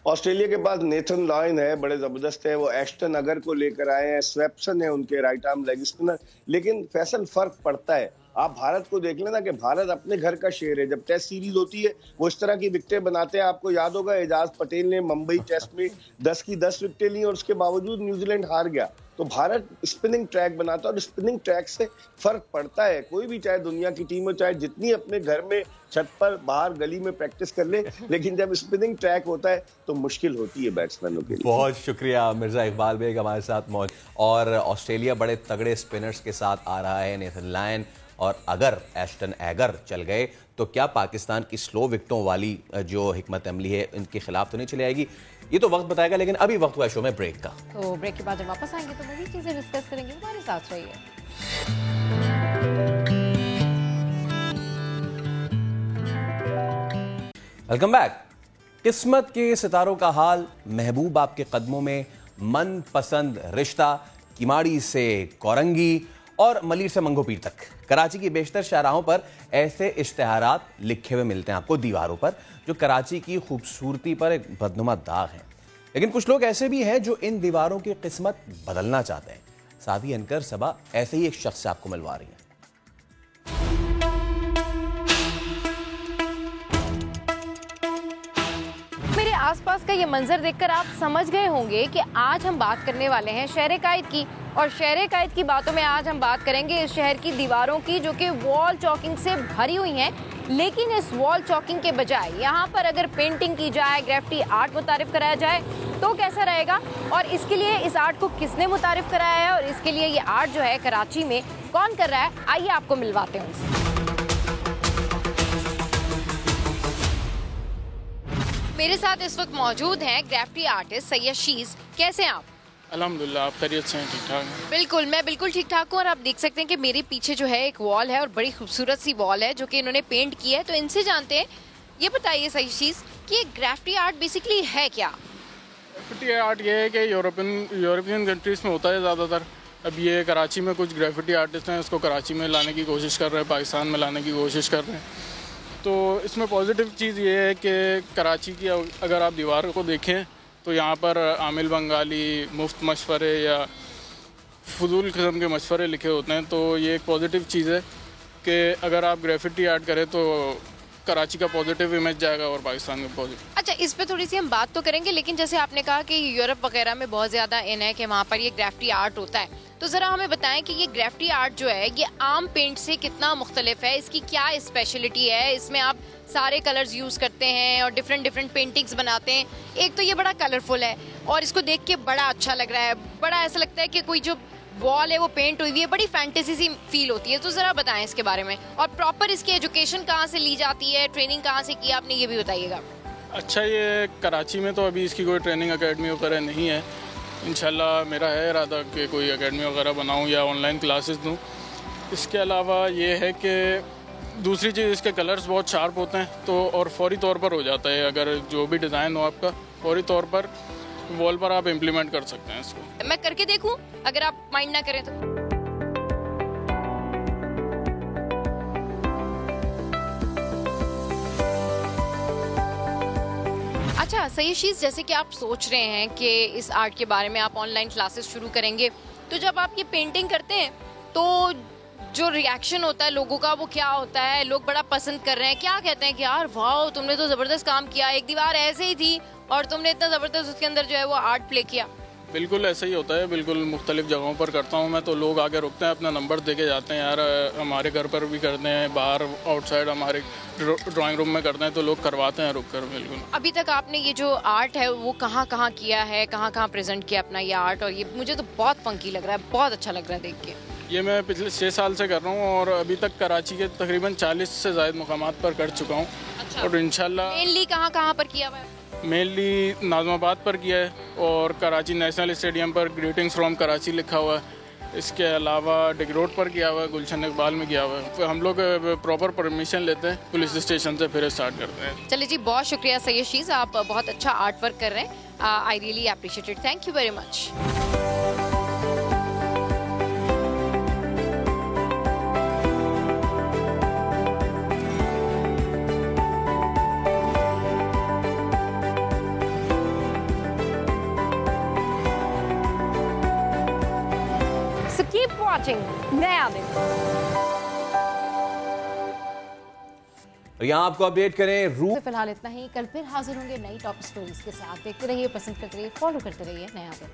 ऑस्ट्रेलिया के पास नेथन लॉयन है, बड़े जबरदस्त है, वो एस्टन अगर को लेकर आए हैं, स्वेप्सन है उनके राइट आर्म लेग स्पिनर। लेकिन फैसल फर्क पड़ता है। आप भारत को देख लेना कि भारत अपने घर का शेर है। जब टेस्ट सीरीज होती है वो इस तरह की विकेटें बनाते हैं। आपको याद होगा एजाज पटेल ने मुंबई टेस्ट में 10 की 10 विकेटें ली और उसके बावजूद न्यूजीलैंड हार गया। तो भारत स्पिनिंग ट्रैक बनाता है और स्पिनिंग ट्रैक से फर्क पड़ता है। कोई भी चाहे दुनिया की टीम हो, चाहे जितनी अपने घर में छत पर बाहर गली में प्रैक्टिस कर ले, लेकिन जब स्पिनिंग ट्रैक होता है तो मुश्किल होती है बैट्समैनों के लिए। बहुत शुक्रिया मिर्जा इकबाल बेग हमारे साथ मौजूद। और ऑस्ट्रेलिया बड़े तगड़े स्पिनर्स के साथ आ रहा है, नेथन लॉयन, और अगर एस्टन एगर चल गए तो क्या पाकिस्तान की स्लो विकेटों वाली जो हिकमत अमली है इनके खिलाफ तो नहीं चली आएगी? ये तो वक्त बताएगा। लेकिन अभी वक्त हुआ शो में ब्रेक का, तो ब्रेक के बाद जब वापस आएंगे तो मज़ीद चीजें डिस्कस करेंगे। हमारे साथ रहिए। Welcome back. किस्मत के सितारों का हाल, महबूब आपके कदमों में, मन पसंद रिश्ता, किमाड़ी से कोरंगी और मलिर से मंगोपीर तक कराची की बेशतर शाहराहों पर ऐसे इश्तिहारात लिखे हुए मिलते हैं आपको दीवारों पर, जो कराची की खूबसूरती पर एक बदनुमा दाग है। लेकिन कुछ लोग ऐसे भी हैं जो इन दीवारों की किस्मत बदलना चाहते हैं। सादी अनकर सबा ऐसे ही एक शख्स से आपको मिलवा रही है। मेरे आसपास का ये मंजर देखकर आप समझ गए होंगे कि आज हम बात करने वाले हैं शहर कायद की। और शहर कायद की बातों में आज हम बात करेंगे इस शहर की दीवारों की, जो कि वॉल चॉकिंग से भरी हुई हैं। लेकिन इस वॉल चॉकिंग के बजाय यहाँ पर अगर पेंटिंग की जाए, ग्रेफिटी आर्ट मुतारिफ कराया जाए तो कैसा रहेगा? और इसके लिए इस आर्ट को किसने मुतारिफ कराया है और इसके लिए ये आर्ट जो है कराची में कौन कर रहा है, आइए आपको मिलवाते हैं उनसे। मेरे साथ इस वक्त मौजूद हैं ग्रेफिटी आर्टिस्ट सैयद शीज। कैसे हैं आप? अल्हम्दुलिल्लाह, आप खैरियत से हैं? ठीक ठाक हैं? बिल्कुल, मैं बिल्कुल ठीक ठाक हूँ। और आप देख सकते हैं कि मेरे पीछे जो है एक वॉल है और बड़ी खूबसूरत सी वॉल है जो कि इन्होंने पेंट की है। तो इनसे जानते हैं, ये बताइए सही चीज़ कि ग्रेफिटी आर्ट बेसिकली है क्या? ग्रेफिटी आर्ट ये है कि यूरोपियन कंट्रीज़ में होता है ज़्यादातर। अब ये कराची में कुछ ग्रेफिटी आर्टिस्ट हैं, इसको कराची में लाने की कोशिश कर रहे हैं, पाकिस्तान में लाने की कोशिश कर रहे हैं। तो इसमें पॉजिटिव चीज़ ये है कि कराची की अगर आप दीवार को देखें तो यहाँ पर आमिल बंगाली मुफ्त मशवरे या फजूल किस्म के मशवरे लिखे होते हैं। तो ये एक पॉजिटिव चीज़ है कि अगर आप ग्रेफिटी आर्ट करें तो कराची का पॉजिटिव इमेज जाएगा और पाकिस्तान का पॉजिटिव। अच्छा, इस पे थोड़ी सी हम बात तो करेंगे, लेकिन जैसे आपने कहा कि यूरोप वगैरह में बहुत ज़्यादा इन है कि वहाँ पर ये ग्रेफिटी आर्ट होता है, तो ज़रा हमें बताएं कि ये ग्रेफिटी आर्ट जो है ये आम पेंट से कितना मुख्तलिफ है, इसकी क्या स्पेशलिटी है? इसमें आप सारे कलर्स यूज़ करते हैं और डिफरेंट पेंटिंग्स बनाते हैं। एक तो ये बड़ा कलरफुल है और इसको देख के बड़ा अच्छा लग रहा है, बड़ा ऐसा लगता है कि कोई जो वॉल है वो पेंट हुई है, बड़ी फैंटेसी सी फील होती है। तो ज़रा बताएं इसके बारे में, और प्रॉपर इसकी एजुकेशन कहाँ से ली जाती है, ट्रेनिंग कहाँ से की आपने, ये भी बताइएगा। अच्छा, ये कराची में तो अभी इसकी कोई ट्रेनिंग अकेडमी वगैरह नहीं है। इंशाल्लाह मेरा है इरादा कि कोई अकेडमी वगैरह बनाऊँ या ऑनलाइन क्लासेस दूँ। इसके अलावा ये है कि दूसरी चीज़, इसके कलर्स बहुत शार्प होते हैं तो और फौरी तौर पर हो जाता है। अगर जो भी डिज़ाइन हो आपका, फौरी तौर पर वॉल पर आप इम्प्लीमेंट कर सकते हैं इसको। मैं करके देखूं अगर आप माइंड ना करें तो? अच्छा सयशीज, जैसे कि आप सोच रहे हैं कि इस आर्ट के बारे में आप ऑनलाइन क्लासेस शुरू करेंगे, तो जब आप ये पेंटिंग करते हैं तो जो रिएक्शन होता है लोगों का वो क्या होता है? लोग बड़ा पसंद कर रहे हैं, क्या कहते हैं कि यार वाह तुमने तो ज़बरदस्त काम किया, एक दीवार ऐसे ही थी और तुमने इतना ज़बरदस्त उसके अंदर जो है वो आर्ट प्ले किया? बिल्कुल ऐसा ही होता है, बिल्कुल मुख्तलिफ जगहों पर करता हूँ मैं, तो लोग आगे रुकते हैं, अपना नंबर दे के जाते हैं, यार हमारे घर पर भी करते हैं, बाहर आउटसाइड हमारे ड्राइंग रूम में करते हैं, तो लोग करवाते हैं रुक कर। बिल्कुल। अभी तक आपने ये जो आर्ट है वो कहाँ कहाँ किया है, कहाँ कहाँ प्रेजेंट किया अपना ये आर्ट? और ये मुझे तो बहुत फंकी लग रहा है, बहुत अच्छा लग रहा है देख के। ये मैं पिछले 6 साल से कर रहा हूँ और अभी तक कराची के तकरीबन 40 से ज़ायद मुकामात पर कर चुका हूँ। अच्छा। और इंशाल्लाह मेनली कहाँ पर किया हुआ है? मेनली नाज़माबाद पर किया है और कराची नेशनल स्टेडियम पर ग्रीटिंग्स फ्रॉम कराची लिखा हुआ है। इसके अलावा डिग रोड पर किया हुआ है, गुलशन इकबाल में किया हुआ है। फिर हम लोग प्रॉपर परमिशन लेते हैं पुलिस स्टेशन से, फिर स्टार्ट करते हैं। चलिए जी, बहुत शुक्रिया सयशीज, आप बहुत अच्छा आर्ट वर्क कर रहे हैं। I really appreciate it, thank you very much. Keep watching नया दिन। यहाँ आपको अपडेट करें रूस। फिलहाल इतना ही, कल फिर हाजिर होंगे नई टॉप स्टोरीज के साथ। देखते रहिए, पसंद करते रहिए, फॉलो करते रहिए नया दिन।